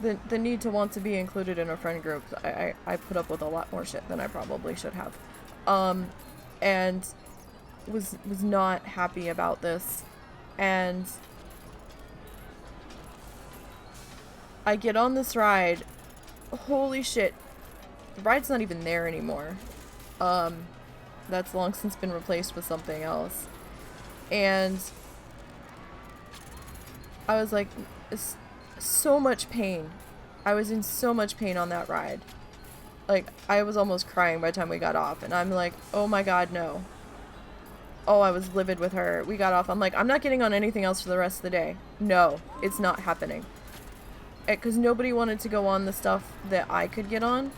the need to want to be included in a friend group, I put up with a lot more shit than I probably should have. And was not happy about this. And I get on this ride. Holy shit. The ride's not even there anymore. That's long since been replaced with something else. And I was like, so much pain. I was in so much pain on that ride. Like, I was almost crying by the time we got off. And I'm like, oh my god, no. Oh, I was livid with her. We got off. I'm like, I'm not getting on anything else for the rest of the day. No, it's not happening. Because nobody wanted to go on the stuff that I could get on.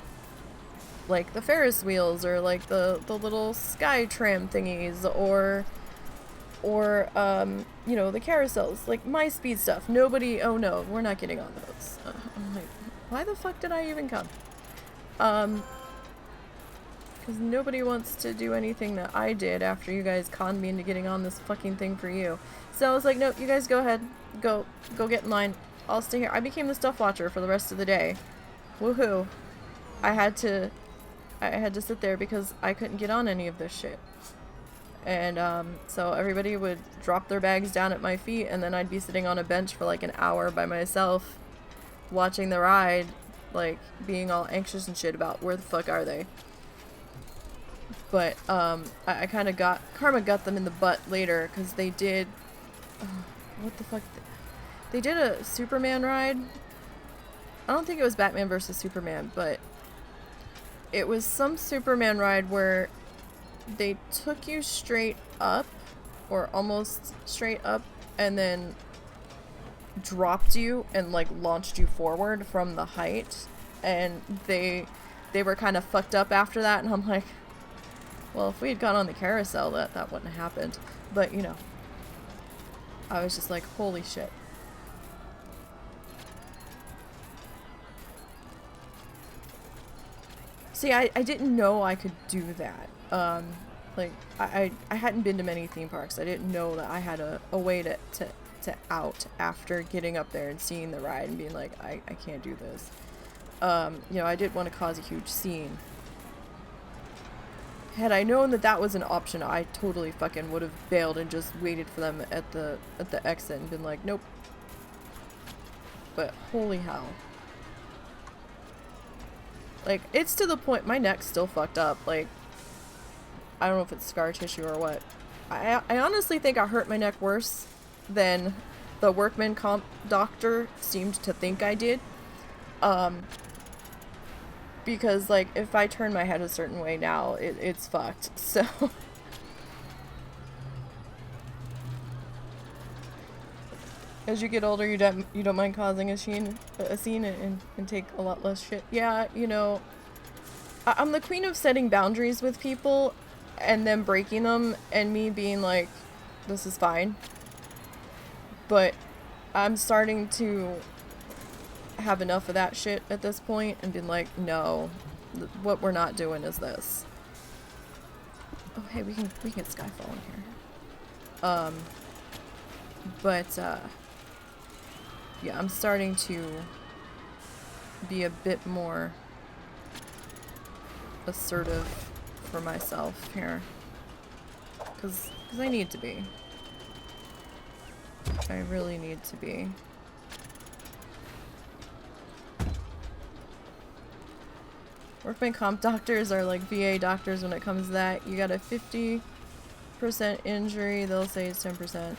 Like the Ferris wheels, or like the little sky tram thingies, or you know, the carousels, like my speed stuff. Nobody, oh no, we're not getting on those. I'm like, why the fuck did I even come? Because nobody wants to do anything that I did after you guys conned me into getting on this fucking thing for you. So I was like, no, you guys go ahead, go get in line. I'll stay here. I became the stuff watcher for the rest of the day. Woohoo. I had to sit there because I couldn't get on any of this shit. And, so everybody would drop their bags down at my feet, and then I'd be sitting on a bench for like an hour by myself, watching the ride, like, being all anxious and shit about where the fuck are they. But, I kind of Karma got them in the butt later, because they did, what the fuck, they did a Superman ride. I don't think it was Batman versus Superman, but it was some Superman ride where they took you straight up, or almost straight up, and then dropped you and like launched you forward from the height. And they were kind of fucked up after that, and I'm like, well, if we had gone on the carousel, that wouldn't have happened. But, you know, I was just like, holy shit. See, I didn't know I could do that. Like, I hadn't been to many theme parks. I didn't know that I had a way to out after getting up there and seeing the ride and being like, I can't do this. You know, I didn't want to cause a huge scene. Had I known that that was an option, I totally fucking would have bailed and just waited for them at the exit and been like, nope. But holy hell. Like, it's to the point, my neck's still fucked up. Like, I don't know if it's scar tissue or what. I honestly think I hurt my neck worse than the workman comp doctor seemed to think I did. Because, like, if I turn my head a certain way now, it's fucked. So... As you get older, you don't mind causing a scene and take a lot less shit. Yeah, you know... I'm the queen of setting boundaries with people and then breaking them and me being like, this is fine. But I'm starting to have enough of that shit at this point and being like, no, what we're not doing is this. Oh, hey, we can get Skyfall in here. Yeah, I'm starting to be a bit more assertive for myself here. Because I need to be. I really need to be. Workman comp doctors are like VA doctors when it comes to that. You got a 50% injury, they'll say it's 10%.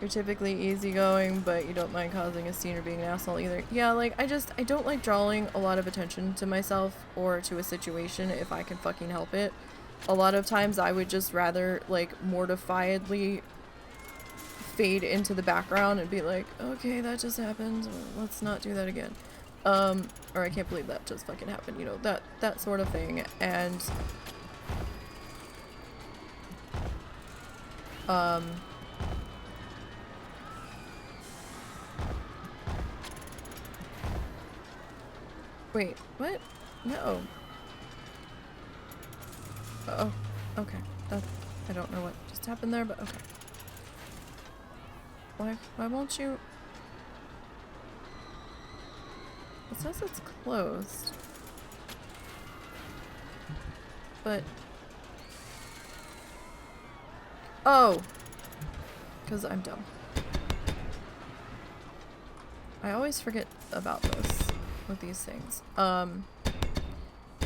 You're typically easygoing, but you don't mind causing a scene or being an asshole either. Yeah, like, I don't like drawing a lot of attention to myself or to a situation if I can fucking help it. A lot of times I would just rather, like, mortifiedly fade into the background and be like, okay, that just happened, let's not do that again. Or I can't believe that just fucking happened, you know, that sort of thing. And, wait, what? No. Oh, okay. I don't know what just happened there, but okay. Why won't you? It says it's closed. But... Oh! Because I'm dumb. I always forget about this with these things.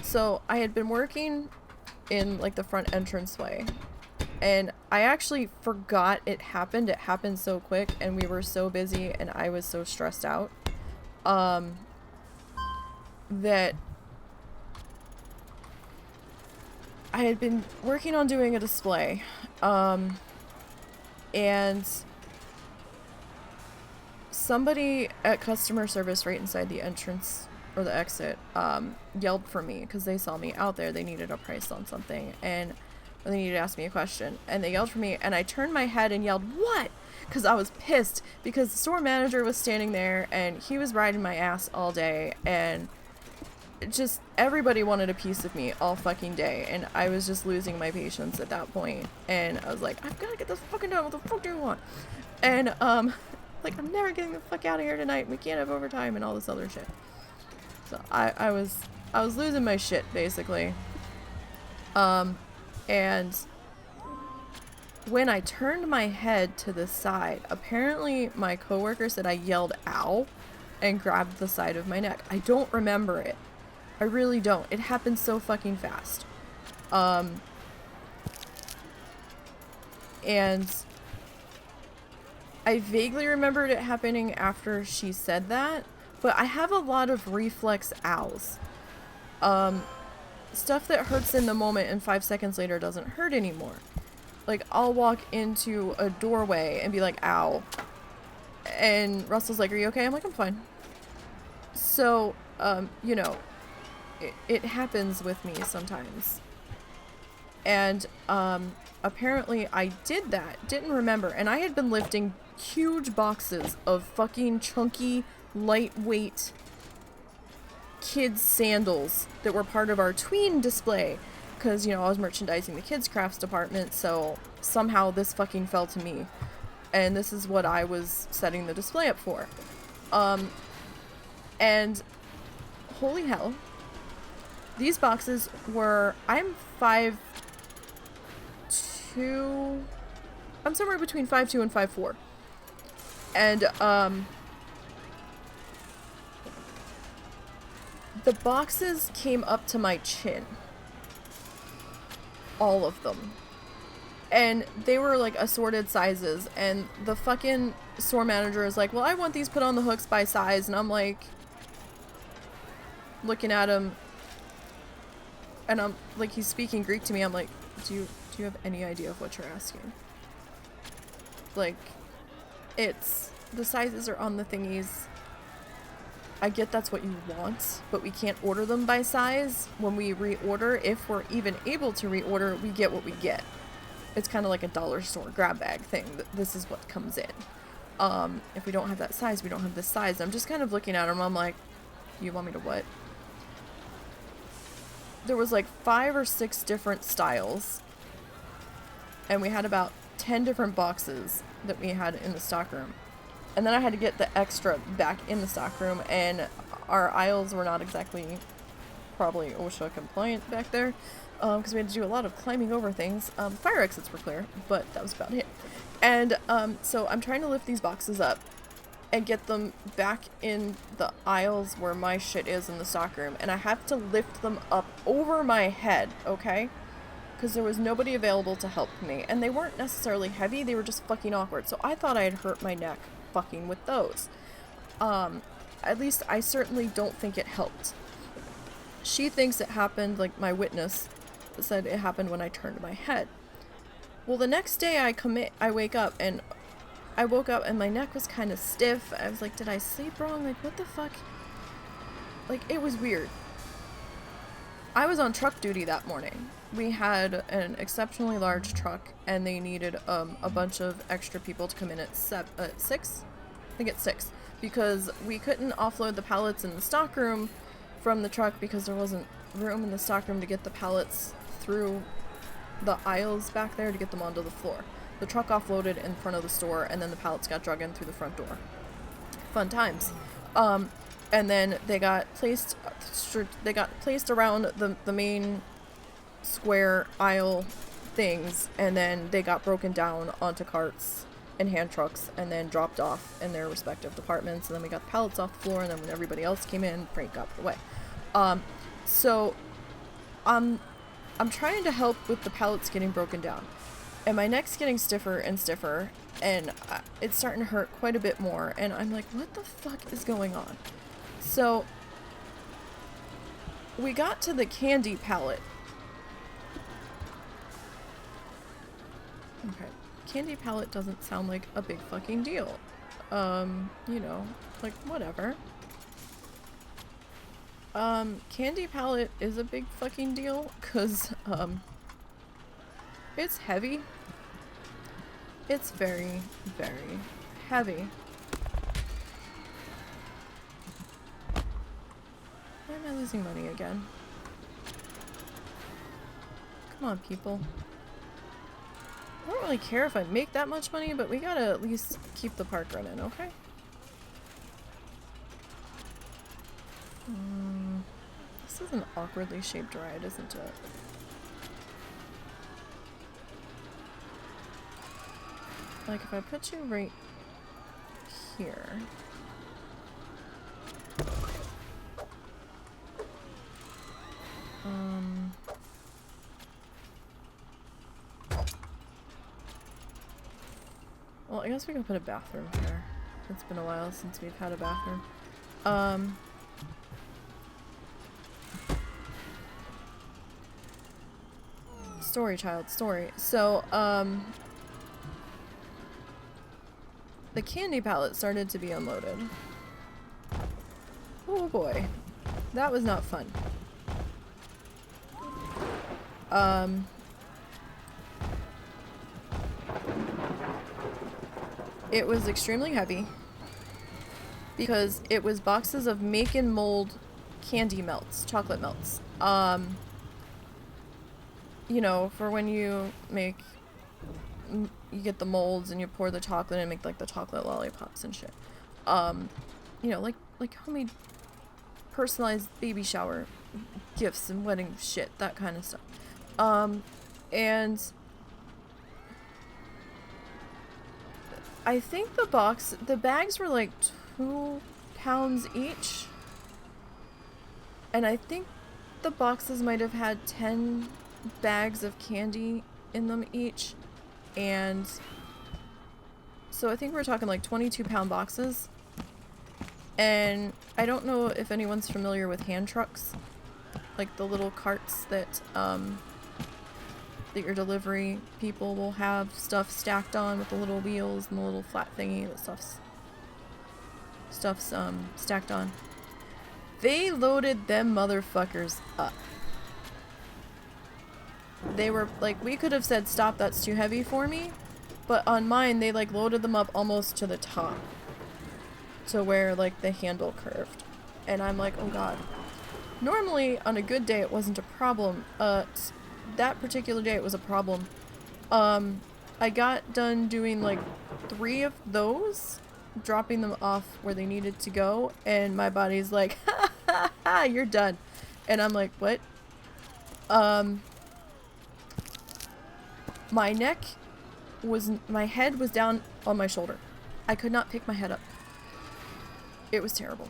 So I had been working in like the front entranceway, and I actually forgot it happened. It happened so quick, and we were so busy, and I was so stressed out, that I had been working on doing a display, and somebody at customer service right inside the entrance or the exit yelled for me because they saw me out there. They needed a price on something, and they needed to ask me a question, and they yelled for me, and I turned my head and yelled, "What?" Because I was pissed because the store manager was standing there and he was riding my ass all day, and just everybody wanted a piece of me all fucking day, and I was just losing my patience at that point, and I was like, I've got to get this fucking done. What the fuck do you want? And like, I'm never getting the fuck out of here tonight. We can't have overtime and all this other shit. So I was losing my shit basically. And when I turned my head to the side, apparently my coworker said I yelled "ow" and grabbed the side of my neck. I don't remember it. I really don't. It happened so fucking fast. And I vaguely remembered it happening after she said that, but I have a lot of reflex ows. Stuff that hurts in the moment and 5 seconds later doesn't hurt anymore. Like, I'll walk into a doorway and be like, ow. And Russell's like, are you okay? I'm like, I'm fine. So, you know, it happens with me sometimes. And, apparently I did that, didn't remember, and I had been lifting huge boxes of fucking chunky, lightweight kids sandals that were part of our tween display, because, you know, I was merchandising the kids crafts department, so somehow this fucking fell to me, and this is what I was setting the display up for. And holy hell, these boxes were, I'm 5'2", I'm somewhere between 5'2" and 5'4", and the boxes came up to my chin. All of them. And they were like assorted sizes, and the fucking store manager is like, well, I want these put on the hooks by size, and I'm like, looking at him, and I'm like, he's speaking Greek to me. I'm like, do you have any idea of what you're asking? Like, it's, the sizes are on the thingies. I get that's what you want, but we can't order them by size. When we reorder, if we're even able to reorder, we get what we get. It's kind of like a dollar store grab bag thing. This is what comes in. If we don't have that size, we don't have this size. I'm just kind of looking at him. I'm like, you want me to what? There was like 5 or 6 different styles, and we had about 10 different boxes that we had in the stockroom. And then I had to get the extra back in the stockroom, and our aisles were not exactly probably OSHA compliant back there, because we had to do a lot of climbing over things. Fire exits were clear, but that was about it. And so I'm trying to lift these boxes up and get them back in the aisles where my shit is in the stockroom, and I have to lift them up over my head, okay? Because there was nobody available to help me, and they weren't necessarily heavy, they were just fucking awkward. So I thought I had hurt my neck fucking with those. At least I certainly don't think it helped. She thinks it happened, like my witness said it happened when I turned my head. Well, the next day I wake up, and I woke up and my neck was kind of stiff. I was like, did I sleep wrong? Like, what the fuck? Like, it was weird. I was on truck duty that morning. We had an exceptionally large truck, and they needed a bunch of extra people to come in at 6? I think it's 6. Because we couldn't offload the pallets in the stockroom from the truck because there wasn't room in the stockroom to get the pallets through the aisles back there to get them onto the floor. The truck offloaded in front of the store, and then the pallets got drug in through the front door. Fun times. And then they got placed around the main square aisle things, and then they got broken down onto carts and hand trucks and then dropped off in their respective departments, and then we got the pallets off the floor, and then when everybody else came in, Frank got away. So I'm trying to help with the pallets getting broken down, and my neck's getting stiffer and stiffer, and it's starting to hurt quite a bit more, and I'm like, what the fuck is going on? So we got to the candy pallet. Okay, candy pallet doesn't sound like a big fucking deal. You know, like, whatever. Candy pallet is a big fucking deal, cause, it's heavy. It's very, very heavy. Why am I losing money again? Come on, people. I don't really care if I make that much money, but we gotta at least keep the park running, okay? This is an awkwardly shaped ride, isn't it? Like, if I put you right here... Well, I guess we can put a bathroom here. It's been a while since we've had a bathroom. Story, child, story. So, the candy pallet started to be unloaded. Oh boy. That was not fun. It was extremely heavy because it was boxes of make and mold candy melts, chocolate melts. You know, for when you make, you get the molds and you pour the chocolate and make like the chocolate lollipops and shit. You know, like homemade personalized baby shower gifts and wedding shit, that kind of stuff. And I think the bags were like 2 pounds each. And I think the boxes might have had 10 bags of candy in them each. And so I think we're talking like 22-pound boxes. And I don't know if anyone's familiar with hand trucks. Like the little carts that your delivery people will have stuff stacked on with the little wheels and the little flat thingy that stuff's stacked on. They loaded them motherfuckers up. They were like, we could have said, stop, that's too heavy for me. But on mine, they like loaded them up almost to the top. To where like the handle curved. And I'm like, oh god. Normally, on a good day, it wasn't a problem. That particular day, it was a problem. I got done doing like 3 of those, dropping them off where they needed to go, and my body's like, ha ha ha, you're done. And I'm like, what? My head was down on my shoulder. I could not pick my head up. It was terrible.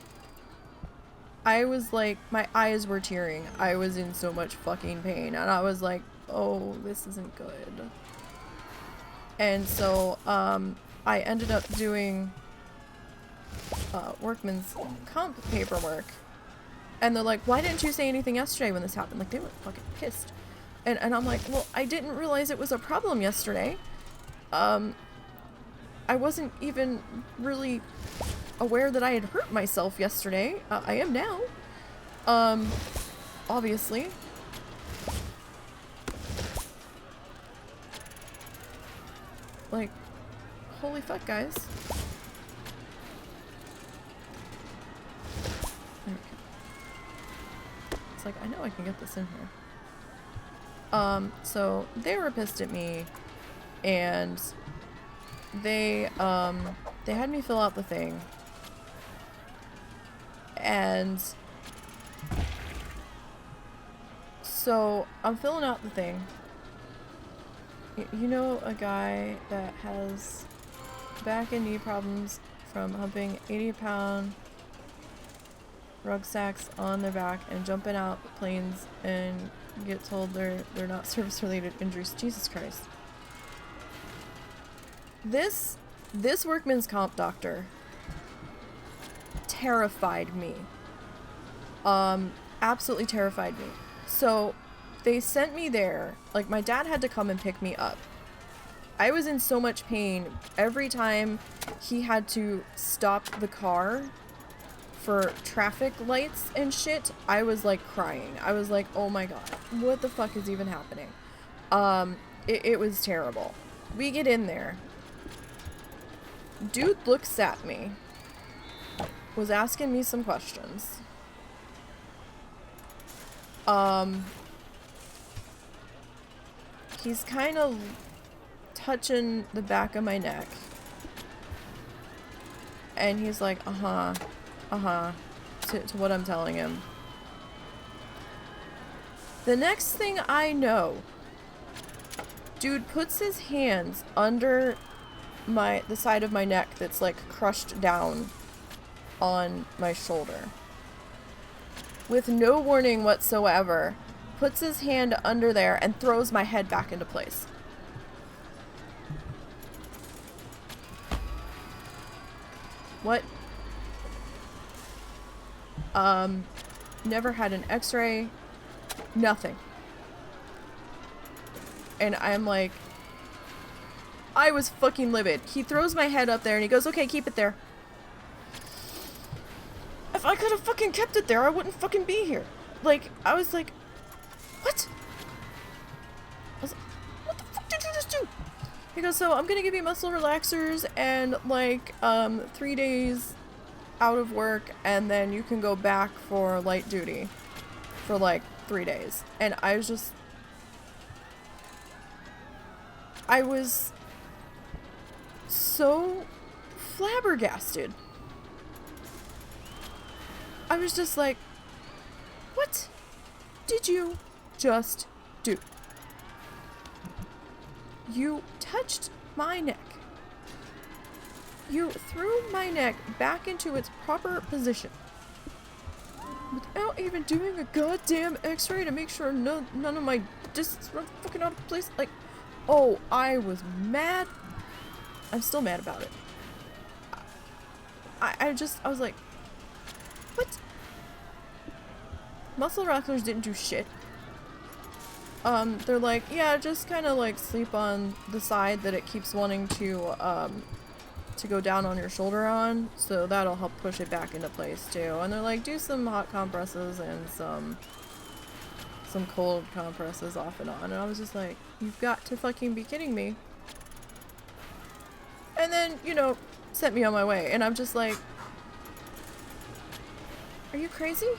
I was like, my eyes were tearing. I was in so much fucking pain. And I was like, oh, this isn't good. And so, I ended up doing, workman's comp paperwork. And they're like, why didn't you say anything yesterday when this happened? Like, they were fucking pissed. And I'm like, well, I didn't realize it was a problem yesterday. I wasn't even really aware that I had hurt myself yesterday. I am now. Obviously. Like, holy fuck, guys. There we go. It's like, I know I can get this in here. So they were pissed at me, and they had me fill out the thing. And so I'm filling out the thing. You know a guy that has back and knee problems from humping 80-pound rucksacks on their back and jumping out planes and get told they're not service-related injuries. Jesus Christ. This workman's comp doctor terrified me. Absolutely terrified me. So they sent me there. Like, my dad had to come and pick me up. I was in so much pain every time he had to stop the car for traffic lights and shit. I was like crying. I was like, oh my god, what the fuck is even happening? It was terrible. We get in there. Dude looks at me. Was asking me some questions. He's kind of touching the back of my neck. And he's like, to what I'm telling him. The next thing I know, dude puts his hands under the side of my neck that's like crushed down on my shoulder. With no warning whatsoever, puts his hand under there and throws my head back into place. What? Never had an x-ray. Nothing. And I'm like, I was fucking livid. He throws my head up there and he goes, okay, keep it there. If I could have fucking kept it there, I wouldn't fucking be here. Like, I was like, what? I was like, what the fuck did you just do? He goes, so I'm gonna give you muscle relaxers and like 3 days out of work, and then you can go back for light duty for like 3 days. And I was so flabbergasted. I was just like, what did you just do? You touched my neck. You threw my neck back into its proper position without even doing a goddamn x-ray to make sure none of my discs were fucking out of place. Like, oh, I was mad. I'm still mad about it. I was like, what muscle wrestlers didn't do shit. They're like, yeah, just kind of like sleep on the side that it keeps wanting to go down on your shoulder on, so that'll help push it back into place too. And they're like, do some hot compresses and some cold compresses off and on. And I was just like, you've got to fucking be kidding me. And then, you know, sent me on my way. And I'm just like, are you crazy?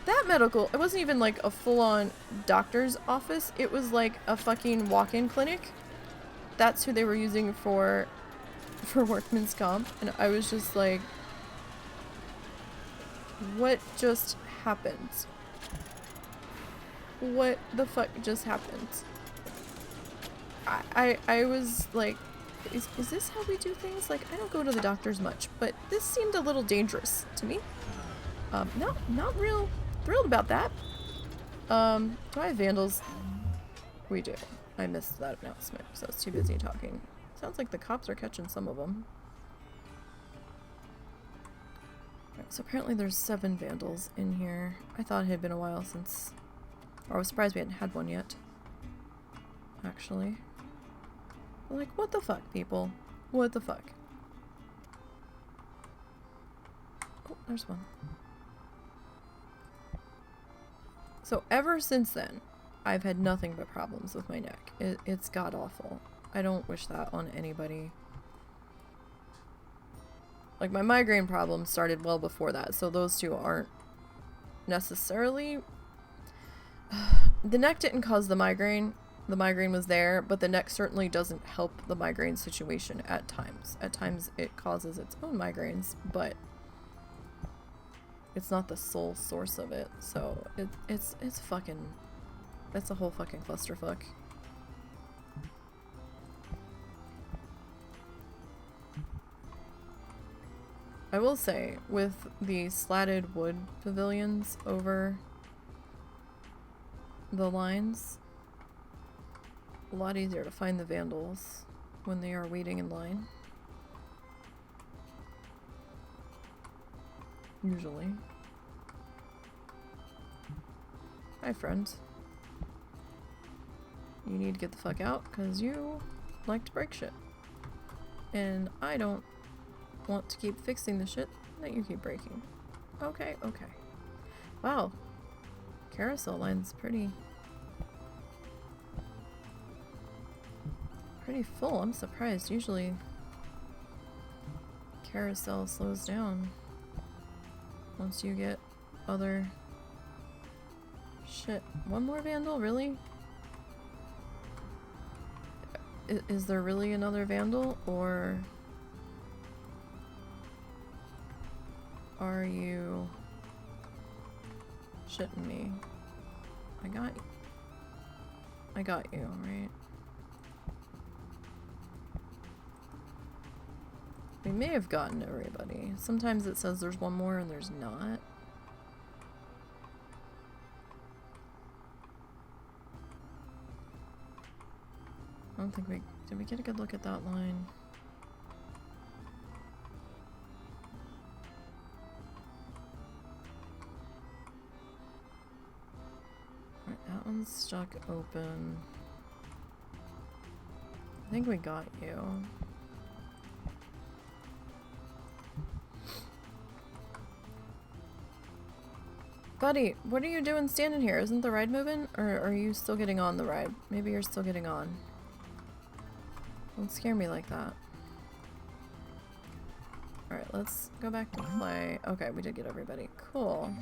That medical, it wasn't even like a full-on doctor's office. It was like a fucking walk-in clinic. That's who they were using for workman's comp. And I was just like, what just happened? What the fuck just happened? I was like, is this how we do things? Like, I don't go to the doctors much, but this seemed a little dangerous to me. Not real thrilled about that. Do I have vandals? We do. I missed that announcement, so I was too busy talking. Sounds like the cops are catching some of them. Right, so apparently there's 7 vandals in here. I thought it had been a while since... Or I was surprised we hadn't had one yet. Actually. Like, what the fuck, people? What the fuck? Oh, there's one. So ever since then, I've had nothing but problems with my neck. It's god-awful. I don't wish that on anybody. Like, my migraine problem started well before that, so those two aren't necessarily... The neck didn't cause the migraine. The migraine was there, but the neck certainly doesn't help the migraine situation at times. At times it causes its own migraines, but it's not the sole source of it. So it's fucking... It's a whole fucking clusterfuck. I will say, with the slatted wood pavilions over the lines, a lot easier to find the vandals when they are waiting in line. Usually. Hi, friend. You need to get the fuck out because you like to break shit. And I don't want to keep fixing the shit that you keep breaking. Okay, okay. Wow. Carousel line's pretty full. I'm surprised. Usually carousel slows down once you get other shit. One more vandal? Really? Is there really another vandal, or are you shitting me? I got you, right? We may have gotten everybody. Sometimes it says there's one more and there's not. I don't think we... Did we get a good look at that line? Alright, that one's stuck open. I think we got you. Buddy, what are you doing standing here? Isn't the ride moving? Or are you still getting on the ride? Maybe you're still getting on. Don't scare me like that. Alright, let's go back to play. Okay, we did get everybody. Cool.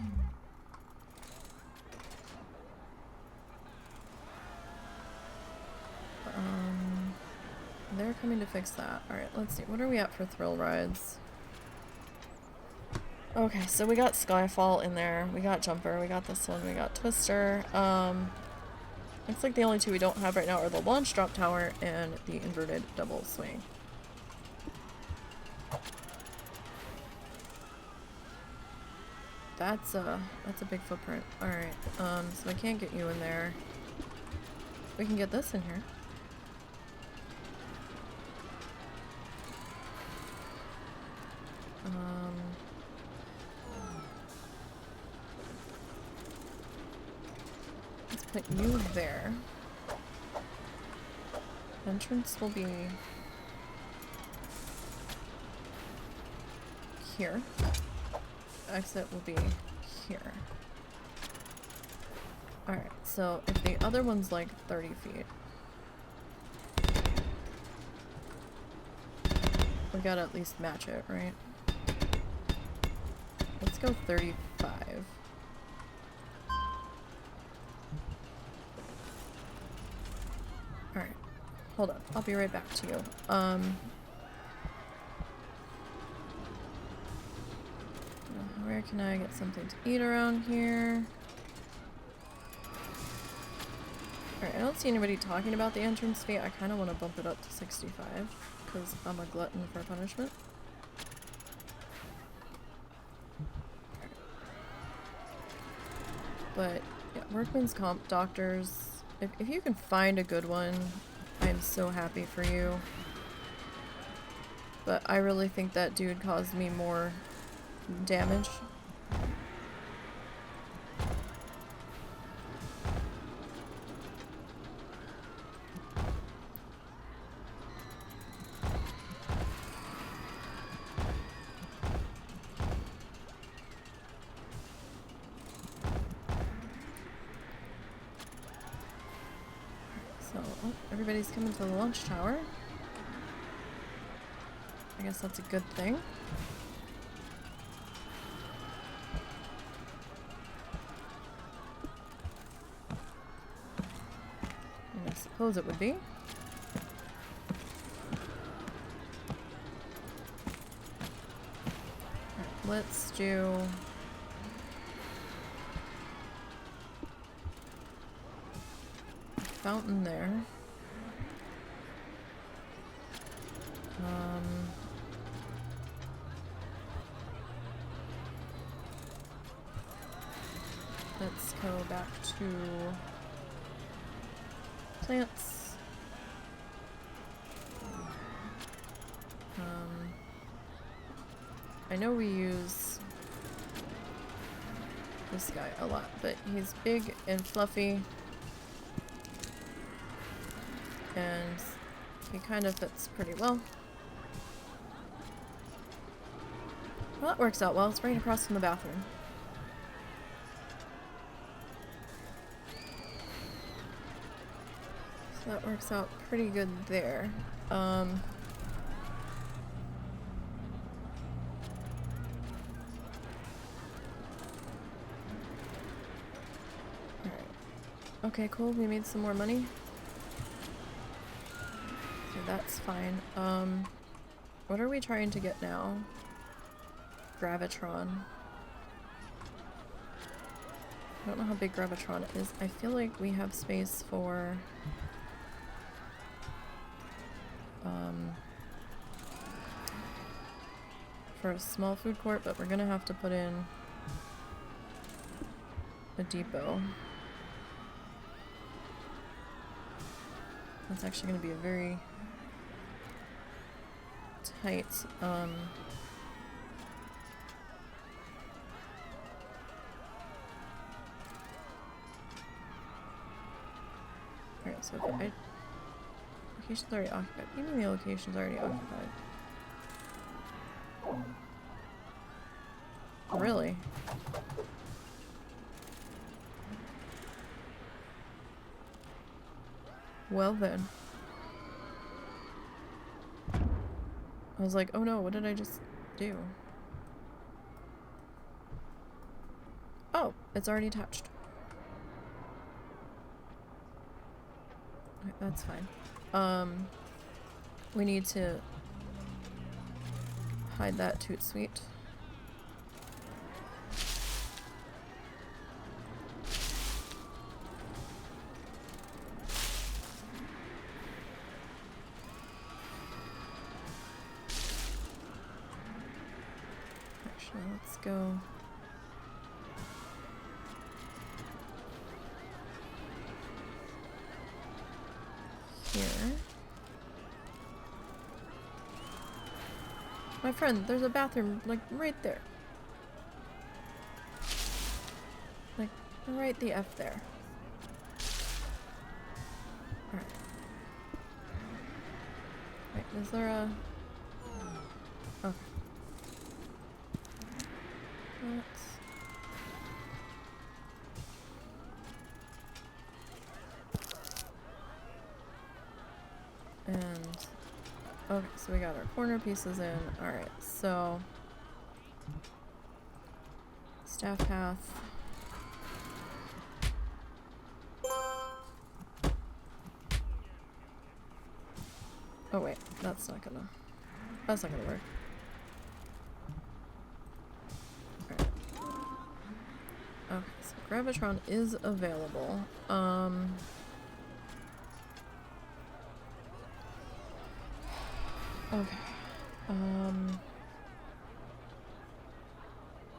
They're coming to fix that. Alright, let's see. What are we at for thrill rides? Okay, so we got Skyfall in there. We got Jumper. We got this one. We got Twister. Looks like the only two we don't have right now are the Launch Drop Tower and the Inverted Double Swing. That's a big footprint. Alright, so I can't get you in there. We can get this in here. put you there. Entrance will be here. Exit will be here. Alright, so if the other one's like 30 feet, we gotta at least match it, right? Let's go 35. Alright, hold on. I'll be right back to you. Where can I get something to eat around here? Alright, I don't see anybody talking about the entrance fee. I kind of want to bump it up to 65 because I'm a glutton for punishment. But yeah, workman's comp, doctors, if you can find a good one, I'm so happy for you. But I really think that dude caused me more damage. Everybody's coming to the lunch tower. I guess that's a good thing. And I suppose it would be. Alright, let's do... fountain there. Let's go back to plants. I know we use this guy a lot, but he's big and fluffy. And he kind of fits pretty well. Well, that works out well. It's right across from the bathroom. So that works out pretty good there. Alright. Okay, cool. We made some more money. So that's fine. What are we trying to get now? Gravitron. I don't know how big Gravitron is. I feel like we have space for a small food court, but we're gonna have to put in a depot. That's actually gonna be a very tight Alright, so if location's already occupied. What do you mean the location's already occupied? Really? Well then. I was like, oh no, what did I just do? Oh, it's already touched. Okay, that's fine. We need to hide that toot sweet. Actually, let's go here. My friend, there's a bathroom, like, right there. Like, right the F there. Is there a... Okay. Let's... And... Okay, so we got our corner pieces in. Alright, so... Staff path. Oh wait, that's not gonna work. Alright. Okay, so Gravitron is available. Okay.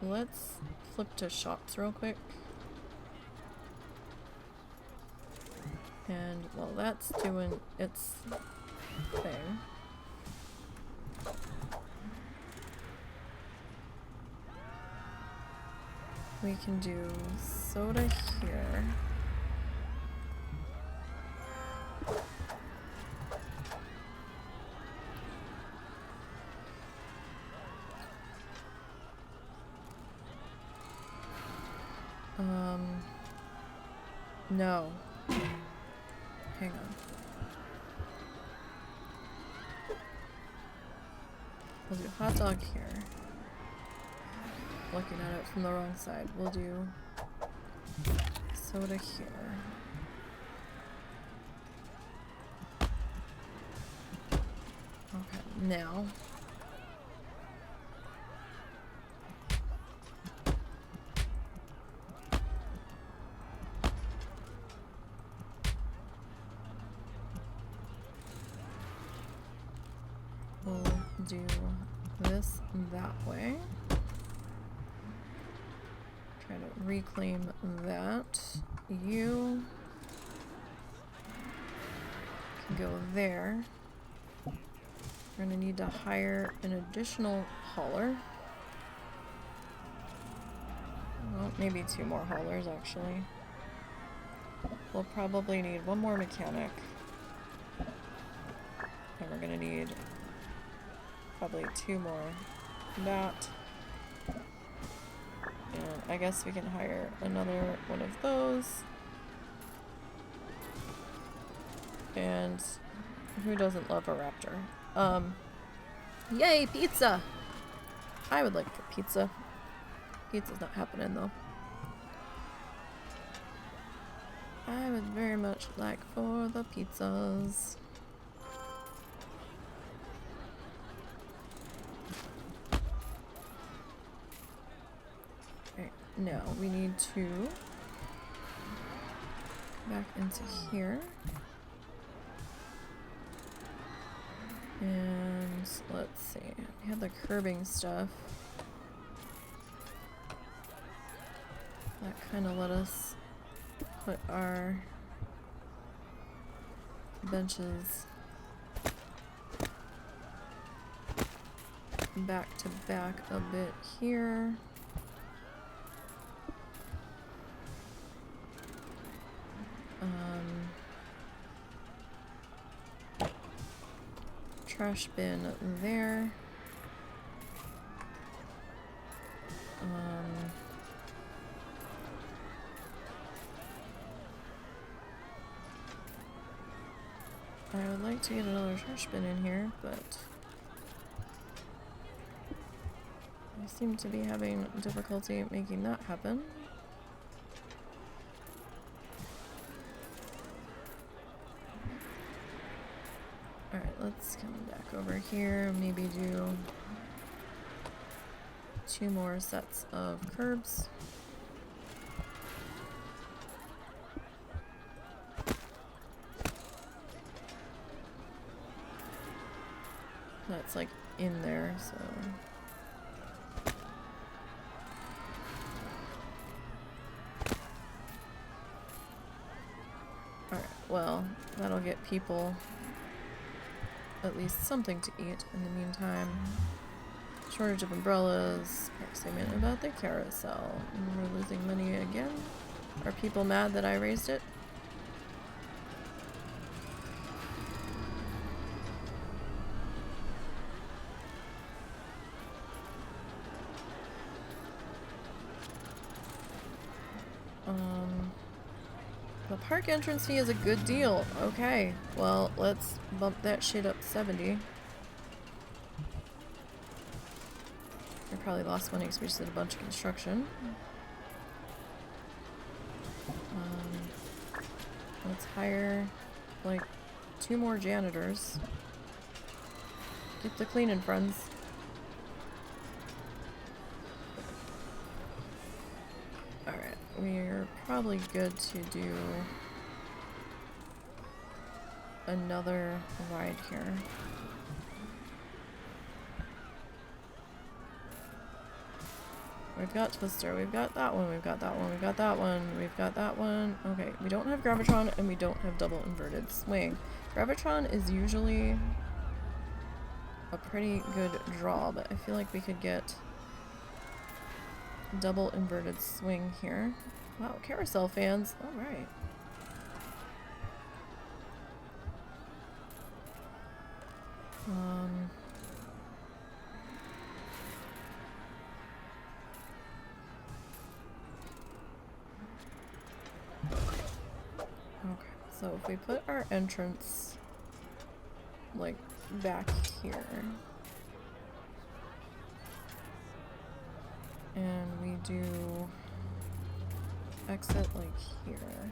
Let's flip to shops real quick. And while that's doing its thing, we can do soda here. No. Hang on. We'll do hot dog here. Looking at it from the wrong side. We'll do soda here. Okay, now we'll do this that way. Try to reclaim that. You can go there. We're gonna need to hire an additional hauler. Well, maybe 2 more haulers actually. We'll probably need 1 more mechanic. And we're gonna need probably 2 more that. And I guess we can hire another one of those. And who doesn't love a raptor? Yay, pizza! I would like a pizza. Pizza's not happening though. I would very much like for the pizzas. Okay, now we need to go back into here. And let's see, we have the curbing stuff. That kind of let us put our benches back to back a bit here. Trash bin there. I would like to get another trash bin in here, but I seem to be having difficulty making that happen. Alright, let's come back over here, maybe do 2 more sets of curbs. That's like in there, so. Alright, well, that'll get people at least something to eat in the meantime. Shortage of umbrellas, statement about the carousel. We're losing money again. Are people mad that I raised it? park entrance fee is a good deal. Okay, well, let's bump that shit up to 70. We probably lost money because we just did a bunch of construction. Let's hire, like, 2 more janitors. Get the cleaning, friends. Alright, we're probably good to do another ride here. We've got Twister, we've got that one, we've got that one, we've got that one, we've got that one. Okay, we don't have Gravitron and we don't have double inverted swing. Gravitron is usually a pretty good draw, but I feel like we could get double inverted swing here. Wow, carousel fans. Alright. Okay, so if we put our entrance like back here and we do exit like here,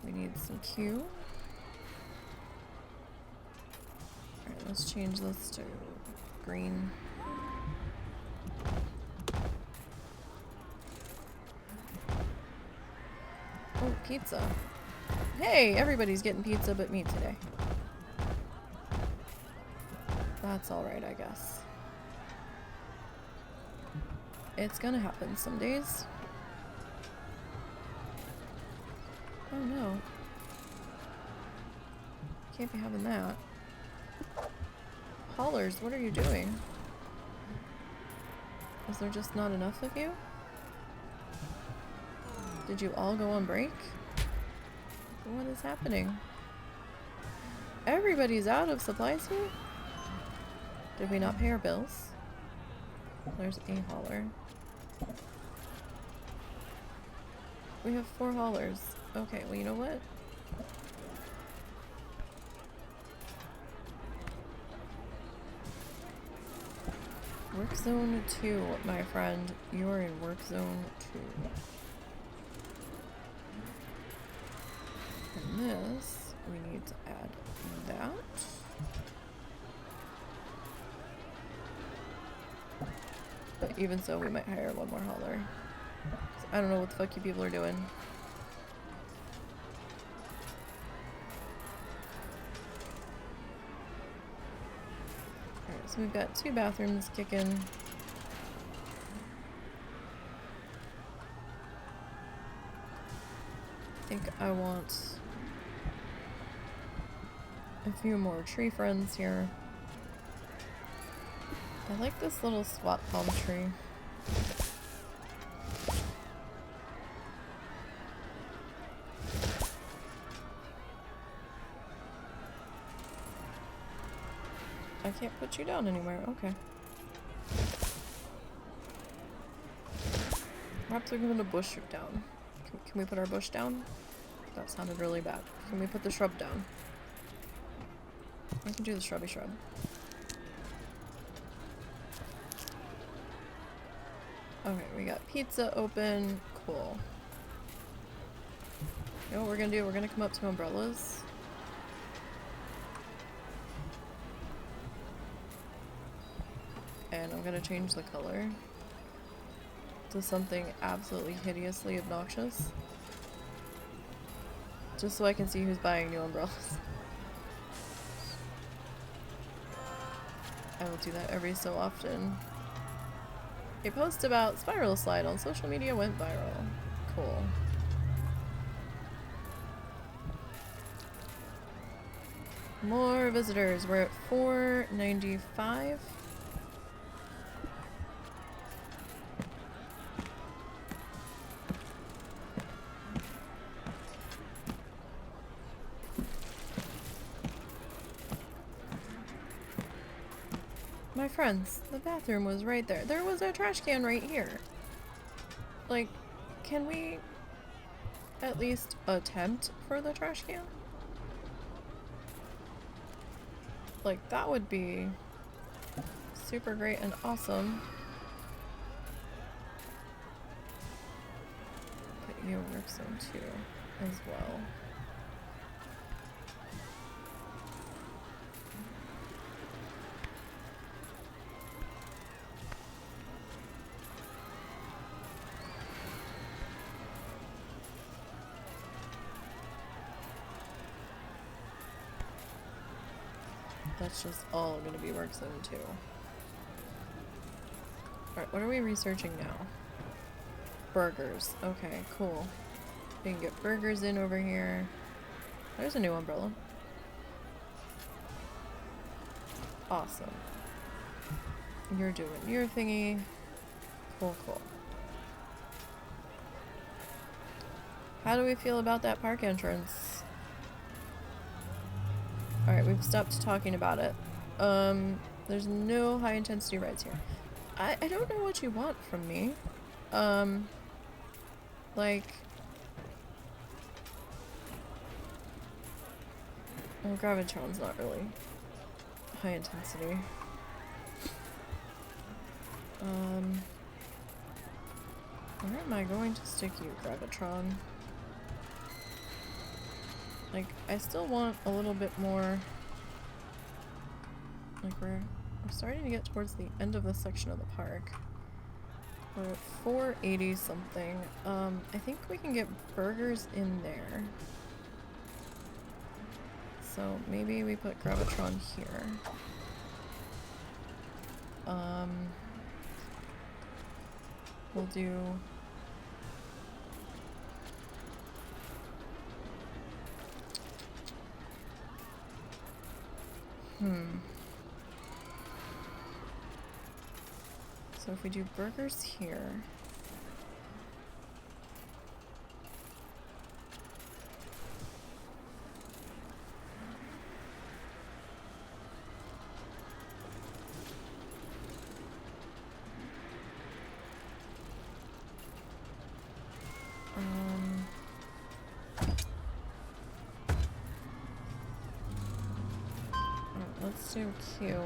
we need some Q. Alright, let's change this to green. Oh, pizza. Hey, everybody's getting pizza but me today. That's alright, I guess. It's gonna happen some days. Oh no. Can't be having that. Haulers, what are you doing? Is there just not enough of you? Did you all go on break? What is happening? Everybody's out of supplies here? Did we not pay our bills? There's a hauler. We have 4 haulers. Okay, well, you know what? Work zone 2, my friend. You are in work zone 2. And this, we need to add that. But even so, we might hire 1 more hauler. So I don't know what the fuck you people are doing. Alright, so we've got 2 bathrooms kicking. I think I want a few more tree friends here. I like this little swat palm tree. I can't put you down anywhere. Okay. Perhaps we're gonna bush you down. Can we put our bush down? That sounded really bad. Can we put the shrub down? I can do the shrubby shrub. Okay, we got pizza open. Cool. You know what we're gonna do? We're gonna come up to umbrellas. And I'm gonna change the color to something absolutely hideously obnoxious. Just so I can see who's buying new umbrellas. I will do that every so often. A post about Spiral Slide on social media went viral. Cool. More visitors. We're at 495. My friends, the bathroom was right there. There was a trash can right here. Like, can we at least attempt for the trash can? Like, that would be super great and awesome. Put you in work zone 2 as well. That's just all going to be work zone 2. Alright, what are we researching now? Burgers. Okay, cool. We can get burgers in over here. There's a new umbrella. Awesome. You're doing your thingy. Cool, cool. How do we feel about that park entrance? Alright, we've stopped talking about it. There's no high intensity rides here. I don't know what you want from me. Like... Well, Gravitron's not really high intensity. Where am I going to stick you, Gravitron? Like, I still want a little bit more... Like, we're starting to get towards the end of this section of the park. We're at 480 something. I think we can get burgers in there. So maybe we put Gravitron here. We'll do... So if we do burgers here... let's do Q.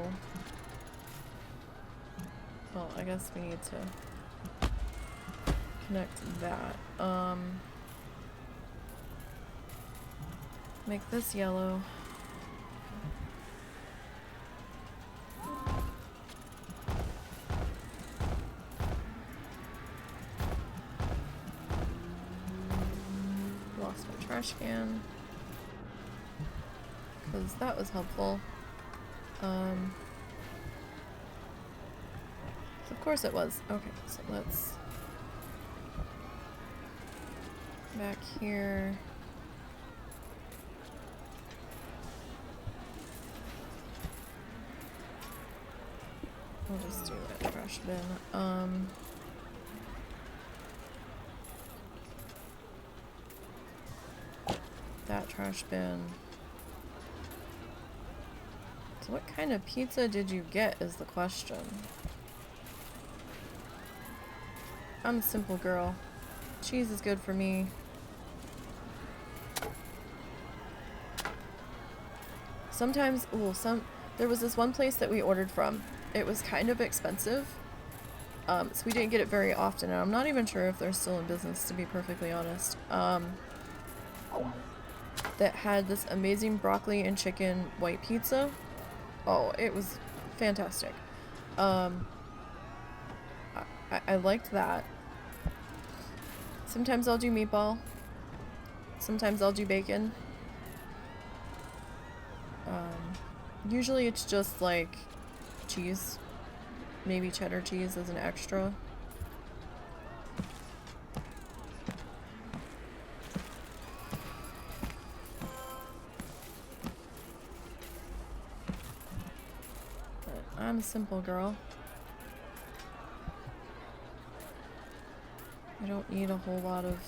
Well, I guess we need to connect that. Make this yellow. Lost my trash can. Because that was helpful. Of course it was. Okay, so let's... Back here... We'll just do that trash bin. That trash bin. So what kind of pizza did you get is the question. I'm a simple girl. Cheese is good for me. Sometimes, there was this one place that we ordered from. It was kind of expensive. So we didn't get it very often, and I'm not even sure if they're still in business, to be perfectly honest. That had this amazing broccoli and chicken white pizza. Oh, it was fantastic. I liked that. Sometimes I'll do meatball. Sometimes I'll do bacon. Usually it's just like cheese. Maybe cheddar cheese as an extra. But I'm a simple girl. I don't need a whole lot of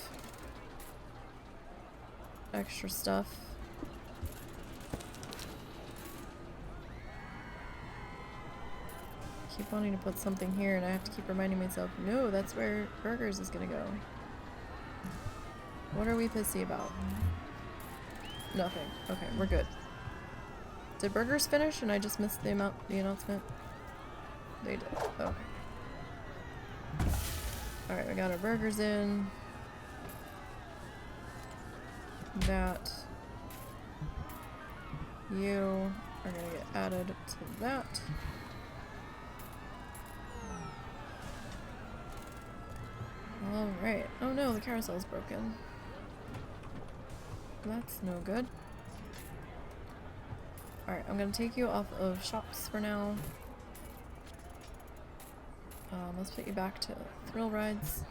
extra stuff. I keep wanting to put something here and I have to keep reminding myself, no, that's where burgers is gonna go. What are we pissy about? Nothing. Okay, we're good. Did burgers finish and I just missed the announcement? They did. Okay. Alright, we got our burgers in. That. You are gonna get added to that. Alright. Oh no, the carousel's broken. That's no good. Alright, I'm gonna take you off of shops for now. Let's put you back to thrill rides.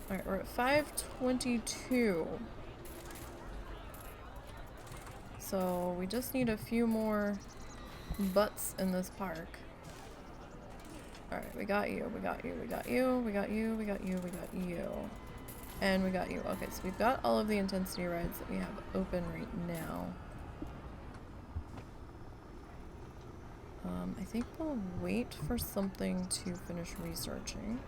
Alright, we're at 522. So we just need a few more butts in this park. Alright, we got you, we got you, we got you, we got you, we got you, we got you. And we got you. Okay, so we've got all of the intensity rides that we have open right now. I think we'll wait for something to finish researching.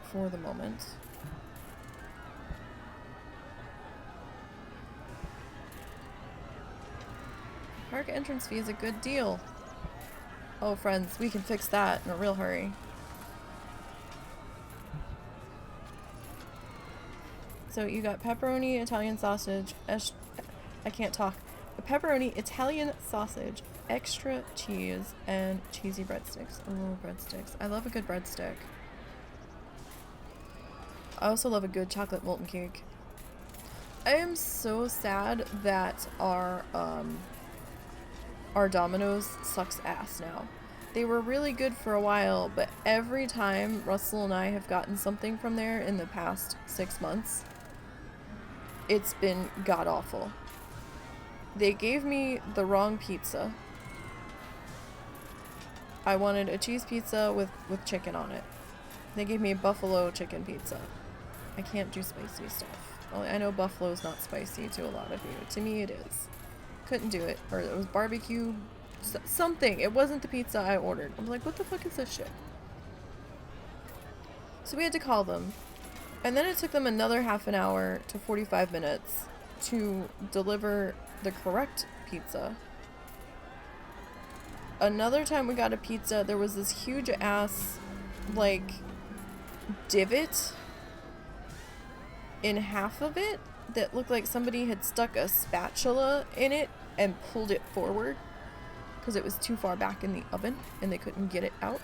For the moment. Park entrance fee is a good deal. Oh, friends, we can fix that in a real hurry. So you got pepperoni, Italian sausage, I can't talk. Pepperoni, Italian sausage, extra cheese, and cheesy breadsticks. Oh, breadsticks. I love a good breadstick. I also love a good chocolate molten cake. I am so sad that our Domino's sucks ass now. They were really good for a while, but every time Russell and I have gotten something from there in the past 6 months, it's been god-awful. They gave me the wrong pizza. I wanted a cheese pizza with chicken on it. They gave me a buffalo chicken pizza. I can't do spicy stuff. Well, I know buffalo's not spicy to a lot of you. To me it is. Couldn't do it. Or it was barbecue something. It wasn't the pizza I ordered. I'm like, what the fuck is this shit? So we had to call them. And then it took them another half an hour to 45 minutes to deliver the correct pizza. Another time we got a pizza, there was this huge ass, like, divot in half of it that looked like somebody had stuck a spatula in it and pulled it forward because it was too far back in the oven and they couldn't get it out.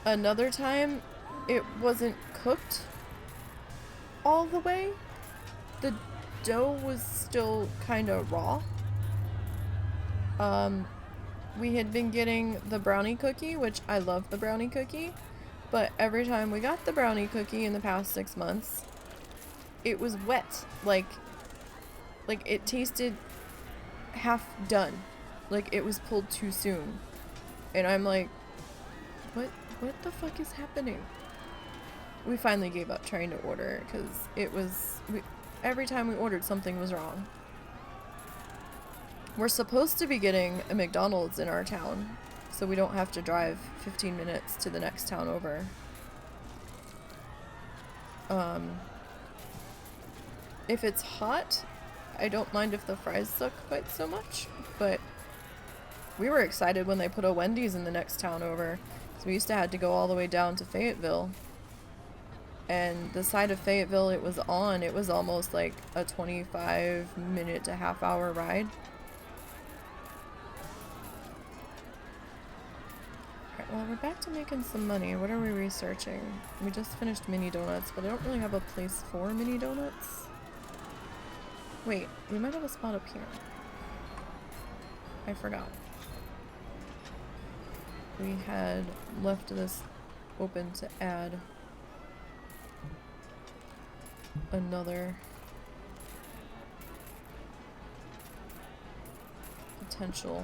Another time, it wasn't cooked all the way. The dough was still kind of raw. We had been getting the brownie cookie, which I love the brownie cookie, but every time we got the brownie cookie in the past 6 months, it was wet. Like it tasted half done. Like it was pulled too soon. And I'm like, what the fuck is happening? We finally gave up trying to order because it was, every time we ordered something was wrong. We're supposed to be getting a McDonald's in our town, so we don't have to drive 15 minutes to the next town over. If it's hot, I don't mind if the fries suck quite so much, but we were excited when they put a Wendy's in the next town over. So we used to have to go all the way down to Fayetteville. And the side of Fayetteville it was on, it was almost like a 25-minute to half-hour ride. Alright, well, we're back to making some money. What are we researching? We just finished mini donuts, but I don't really have a place for mini donuts. Wait, we might have a spot up here. I forgot. We had left this open to add another potential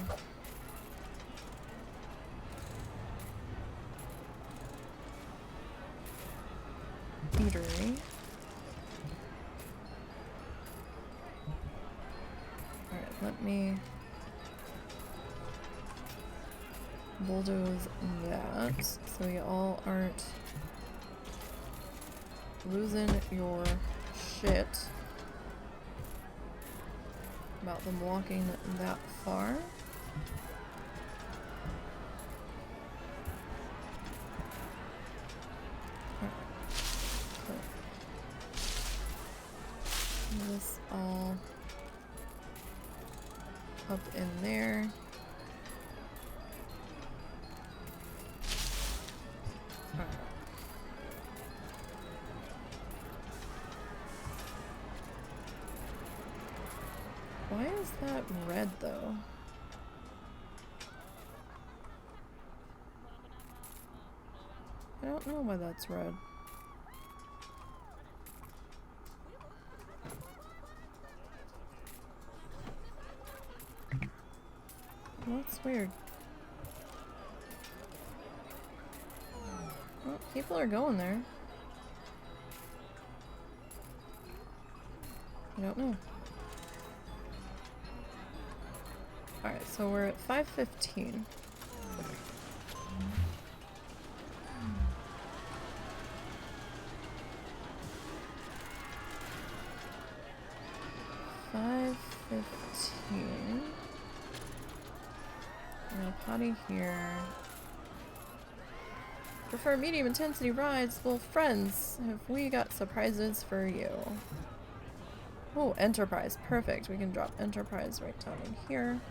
eatery. bulldoze that so you all aren't losing your shit about them walking that far. This all up in there. Alright. Why is that red though? I don't know why that's red. That's weird. Well, people are going there. I don't know. Alright, so we're at 5:15. Potty here. Prefer medium intensity rides? Well, friends, have we got surprises for you? Oh, Enterprise. Perfect. We can drop Enterprise right down in here.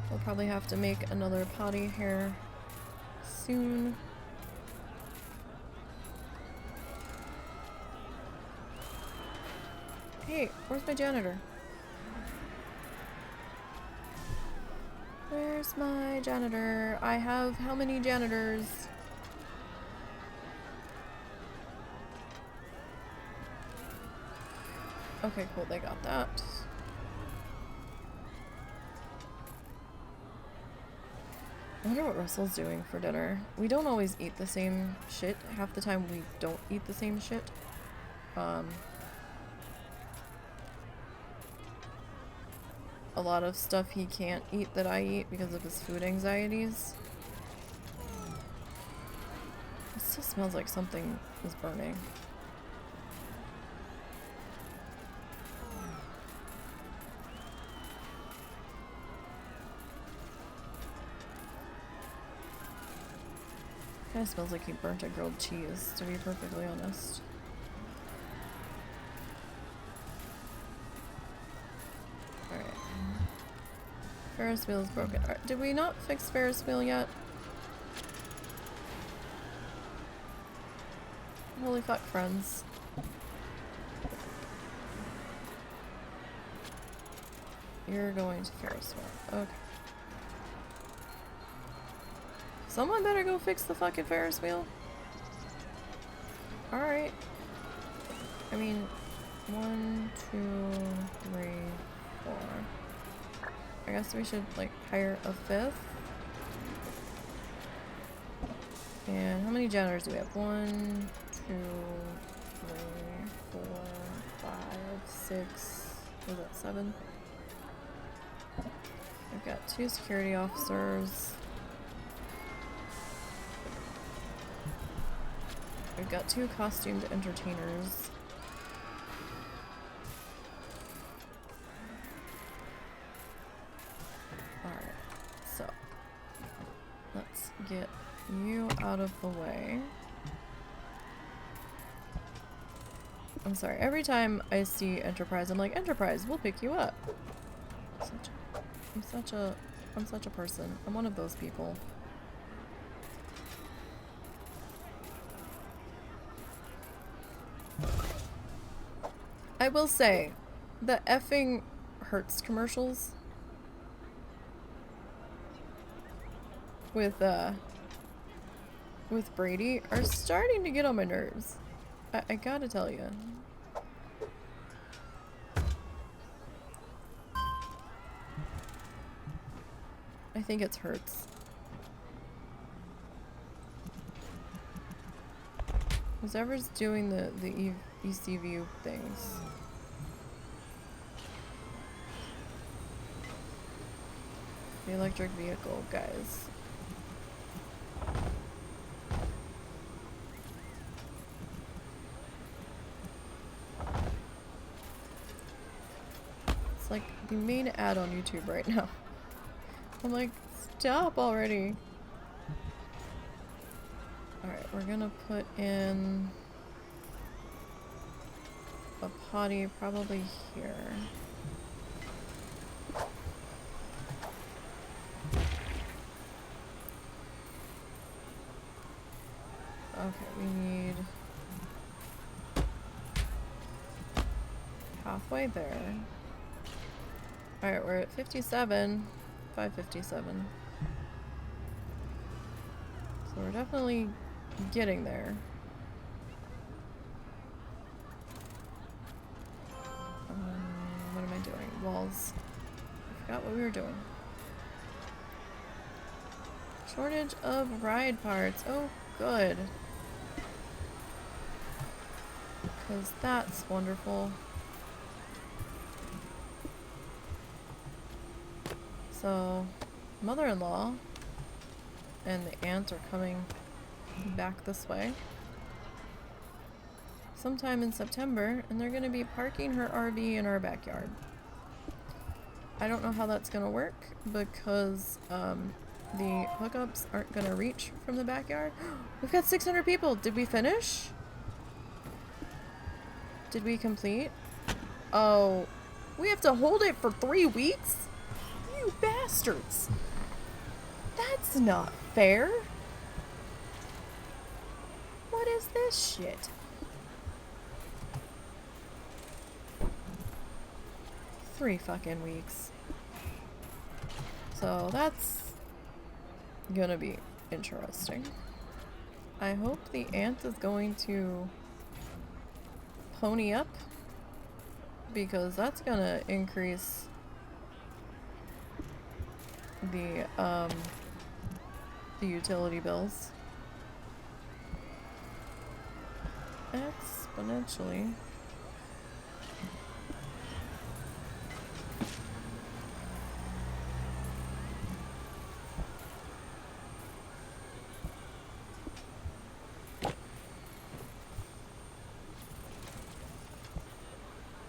We'll probably have to make another potty here soon. Hey, where's my janitor? Where's my janitor? I have how many janitors? Okay, cool, they got that. I wonder what Russell's doing for dinner. We don't always eat the same shit. Half the time we don't eat the same shit. A lot of stuff he can't eat that I eat because of his food anxieties. It still smells like something is burning. Kinda smells like he burnt a grilled cheese, to be perfectly honest. Alright. Ferris wheel is broken. Right, did we not fix Ferris wheel yet? Holy fuck, friends. You're going to Ferris wheel. Okay. Someone better go fix the fucking Ferris wheel. Alright. I mean, 1, 2, 3, 4. I guess we should, like, hire a 5th. And how many janitors do we have? 1, 2, 3, 4, 5, 6. Was that 7? We've got 2 security officers. We've got 2 costumed entertainers. Alright, so let's get you out of the way. I'm sorry, every time I see Enterprise, I'm like, Enterprise, we'll pick you up. I'm such a person. I'm one of those people. I will say, the effing Hertz commercials with Brady are starting to get on my nerves. I gotta tell you. I think it's Hertz. Whoever's doing the ECView things. The electric vehicle, guys. It's like the main ad on YouTube right now. I'm like, stop already. Alright, we're gonna put in a potty probably here. Okay, we need halfway there. Alright, we're at 57. 557. So we're definitely getting there. What am I doing? Walls. I forgot what we were doing. Shortage of ride parts. Oh, good. Because that's wonderful. So, mother-in-law and the aunt are coming back this way sometime in September, and they're going to be parking her RV in our backyard. I don't know how that's going to work because the hookups aren't going to reach from the backyard. We've got 600 people. Did we finish? Did we complete? Oh, we have to hold it for 3 weeks? You bastards. That's not fair. What is this shit? 3 fucking weeks. So that's gonna be interesting. I hope the aunt is going to pony up, because that's gonna increase the utility bills exponentially.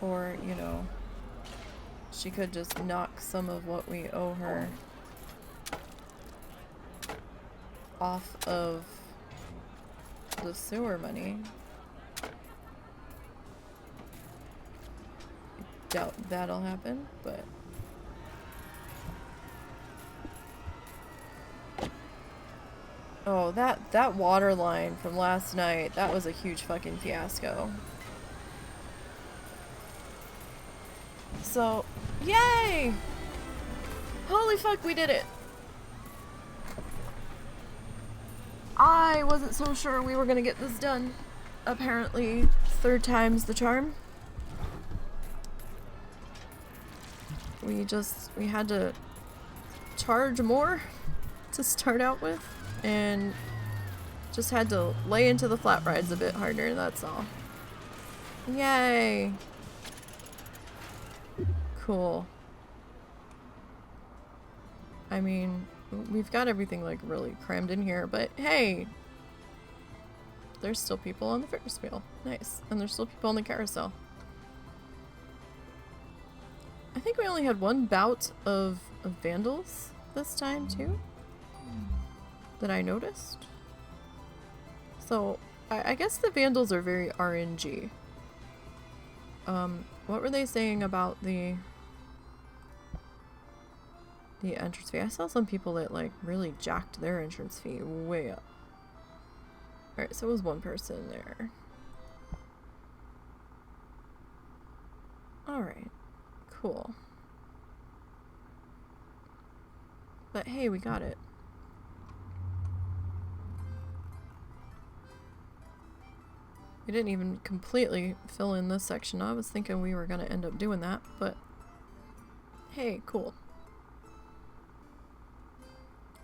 Or, you know, she could just knock some of what we owe her off of the sewer money. I doubt that'll happen, but oh, that water line from last night, that was a huge fucking fiasco. So, yay! Holy fuck, we did it! I wasn't so sure we were gonna get this done. Apparently, 3rd time's the charm. We had to charge more to start out with, and just had to lay into the flat rides a bit harder, that's all. Yay! Cool. I mean, we've got everything like really crammed in here, but hey! There's still people on the Ferris wheel. Nice. And there's still people on the carousel. I think we only had 1 bout of vandals this time too, that I noticed. So I guess the vandals are very RNG. What were they saying about the entrance fee? I saw some people that like really jacked their entrance fee way up. Alright, so it was 1 person there. Alright. Cool. But hey, we got it. We didn't even completely fill in this section. I was thinking we were gonna end up doing that, but hey, cool.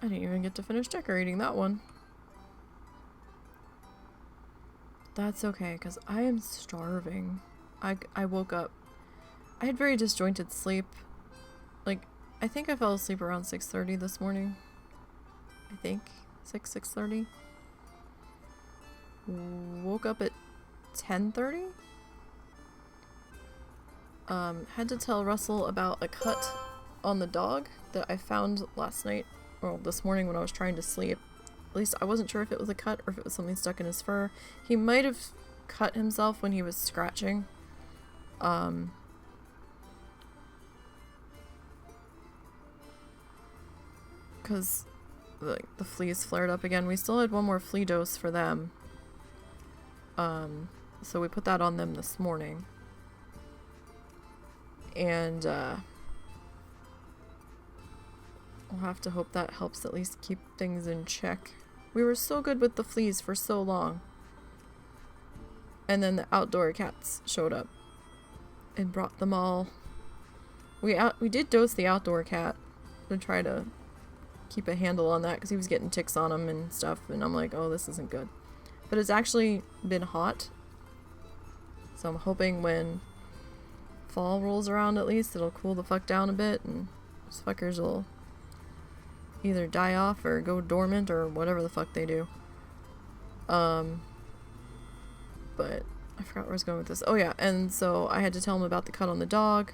I didn't even get to finish decorating that one. That's okay, because I am starving. I woke up. I had very disjointed sleep. Like, I think I fell asleep around 6:30 this morning. I think 6:30. Woke up at 10:30. Had to tell Russell about a cut on the dog that I found last night, or this morning when I was trying to sleep. At least I wasn't sure if it was a cut or if it was something stuck in his fur. He might have cut himself when he was scratching. Because the fleas flared up again. We still had one more flea dose for them. So we put that on them this morning. And we'll have to hope that helps at least keep things in check. We were so good with the fleas for so long. And then the outdoor cats showed up and brought them all. We did dose the outdoor cat to try to keep a handle on that because he was getting ticks on him and stuff, and I'm like, oh, this isn't good. But it's actually been hot, so I'm hoping when fall rolls around at least it'll cool the fuck down a bit and those fuckers will either die off or go dormant or whatever the fuck they do. But I forgot where I was going with this. Oh yeah, and so I had to tell him about the cut on the dog.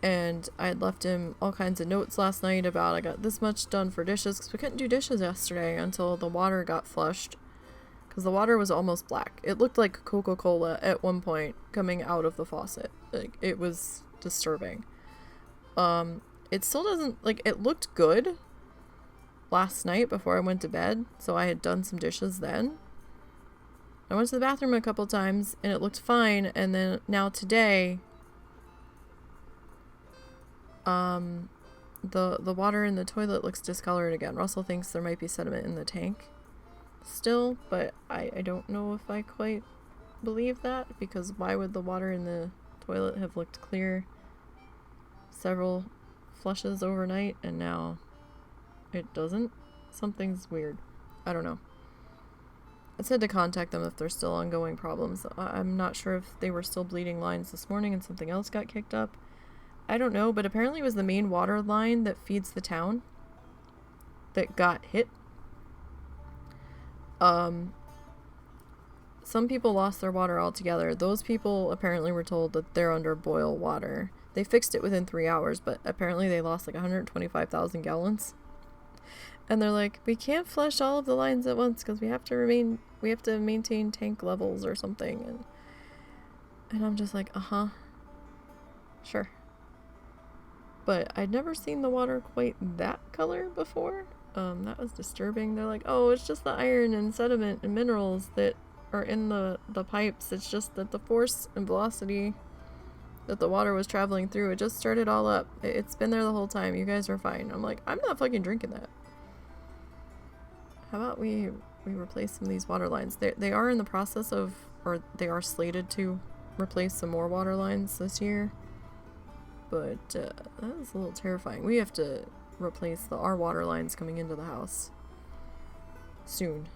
And I had left him all kinds of notes last night about I got this much done for dishes, because we couldn't do dishes yesterday until the water got flushed. Because the water was almost black. It looked like Coca-Cola at one point coming out of the faucet. Like, it was disturbing. It still doesn't, like, it looked good last night before I went to bed, so I had done some dishes then. I went to the bathroom a couple times and it looked fine, and then now today the water in the toilet looks discolored again. Russell thinks there might be sediment in the tank still, but I don't know if I quite believe that, because why would the water in the toilet have looked clear several flushes overnight and now it doesn't? Something's weird. I don't know. I said to contact them if there's still ongoing problems. I'm not sure if they were still bleeding lines this morning and something else got kicked up. I don't know, but apparently it was the main water line that feeds the town that got hit. Some people lost their water altogether. Those people apparently were told that they're under boil water. They fixed it within 3 hours, but apparently they lost like 125,000 gallons. And they're like, we can't flush all of the lines at once because we have to maintain tank levels or something. And I'm just like, sure. But I'd never seen the water quite that color before. That was disturbing. They're like, oh, it's just the iron and sediment and minerals that are in the pipes. It's just that the force and velocity that the water was traveling through, it just stirred it all up. It's been there the whole time. You guys are fine. I'm like, I'm not fucking drinking that. How about we replace some of these water lines? They are in the process of, or they are slated to replace some more water lines this year. But that is a little terrifying. We have to replace our water lines coming into the house soon.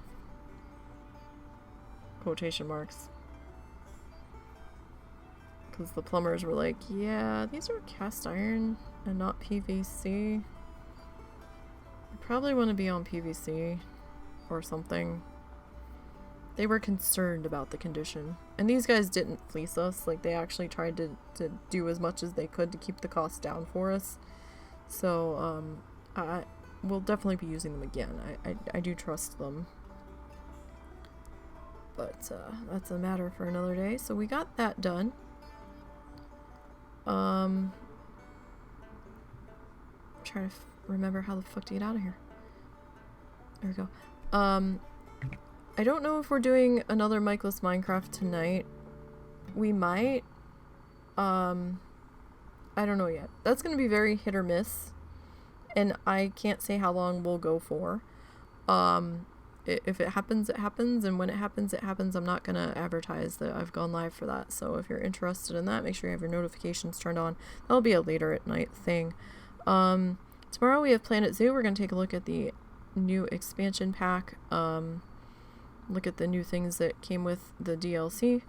Quotation marks. Because the plumbers were like, yeah, these are cast iron and not PVC. You probably want to be on PVC or something. They were concerned about the condition. And these guys didn't fleece us. Like, they actually tried to do as much as they could to keep the cost down for us. So, we'll definitely be using them again. I do trust them. But, that's a matter for another day. So we got that done. I'm trying to remember how the fuck to get out of here. There we go. I don't know if we're doing another Mikeless Minecraft tonight. We might. I don't know yet. That's gonna be very hit or miss. And I can't say how long we'll go for. If it happens, it happens. And when it happens, it happens. I'm not gonna advertise that I've gone live for that. So if you're interested in that, make sure you have your notifications turned on. That'll be a later at night thing. Tomorrow we have Planet Zoo. We're gonna take a look at the new expansion pack. Look at the new things that came with the DLC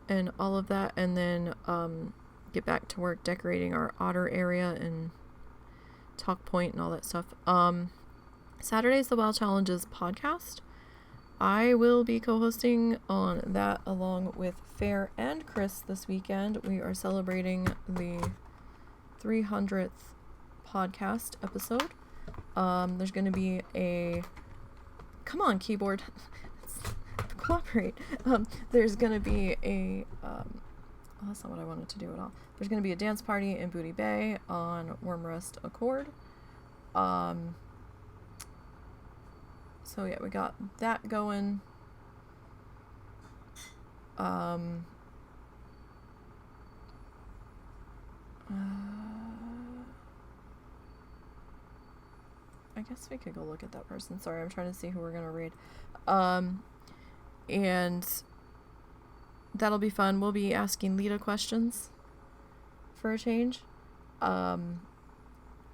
and all of that. And then get back to work decorating our otter area and talk point and all that stuff. Saturday's the WoW Challenges podcast. I will be co-hosting on that along with Fair and Chris this weekend. We are celebrating the 300th podcast episode. There's going to be a... Come on, keyboard. Cooperate. There's going to be a... that's not what I wanted to do at all. There's going to be a dance party in Booty Bay on Wormrest Accord. So yeah, we got that going. I guess we could go look at that person. Sorry, I'm trying to see who we're gonna read. And that'll be fun. We'll be asking Lita questions for a change.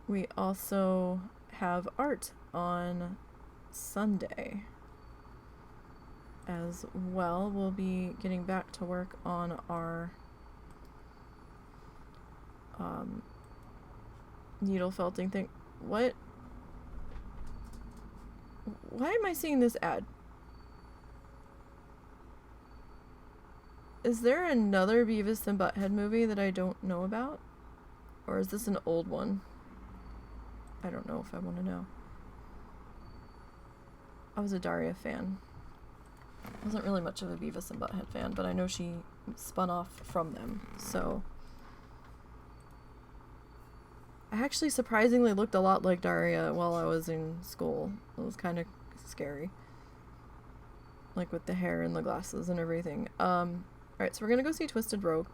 We also have art on Sunday as well. We'll be getting back to work on our needle felting thing. What? Why am I seeing this ad? Is there another Beavis and Butthead movie that I don't know about? Or is this an old one? I don't know if I want to know. I was a Daria fan. I wasn't really much of a Beavis and Butthead fan, but I know she spun off from them, so... I actually surprisingly looked a lot like Daria while I was in school. It was kind of scary. Like with the hair and the glasses and everything. Alright, so we're gonna go see Twisted Rogue.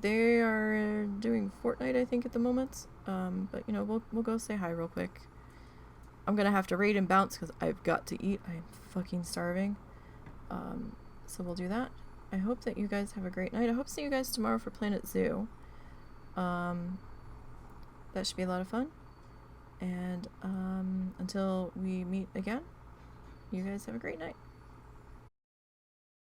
They are doing Fortnite, I think, at the moment. But, you know, we'll go say hi real quick. I'm gonna have to raid and bounce because I've got to eat. I'm fucking starving. So we'll do that. I hope that you guys have a great night. I hope to see you guys tomorrow for Planet Zoo. That should be a lot of fun. And until we meet again, you guys have a great night.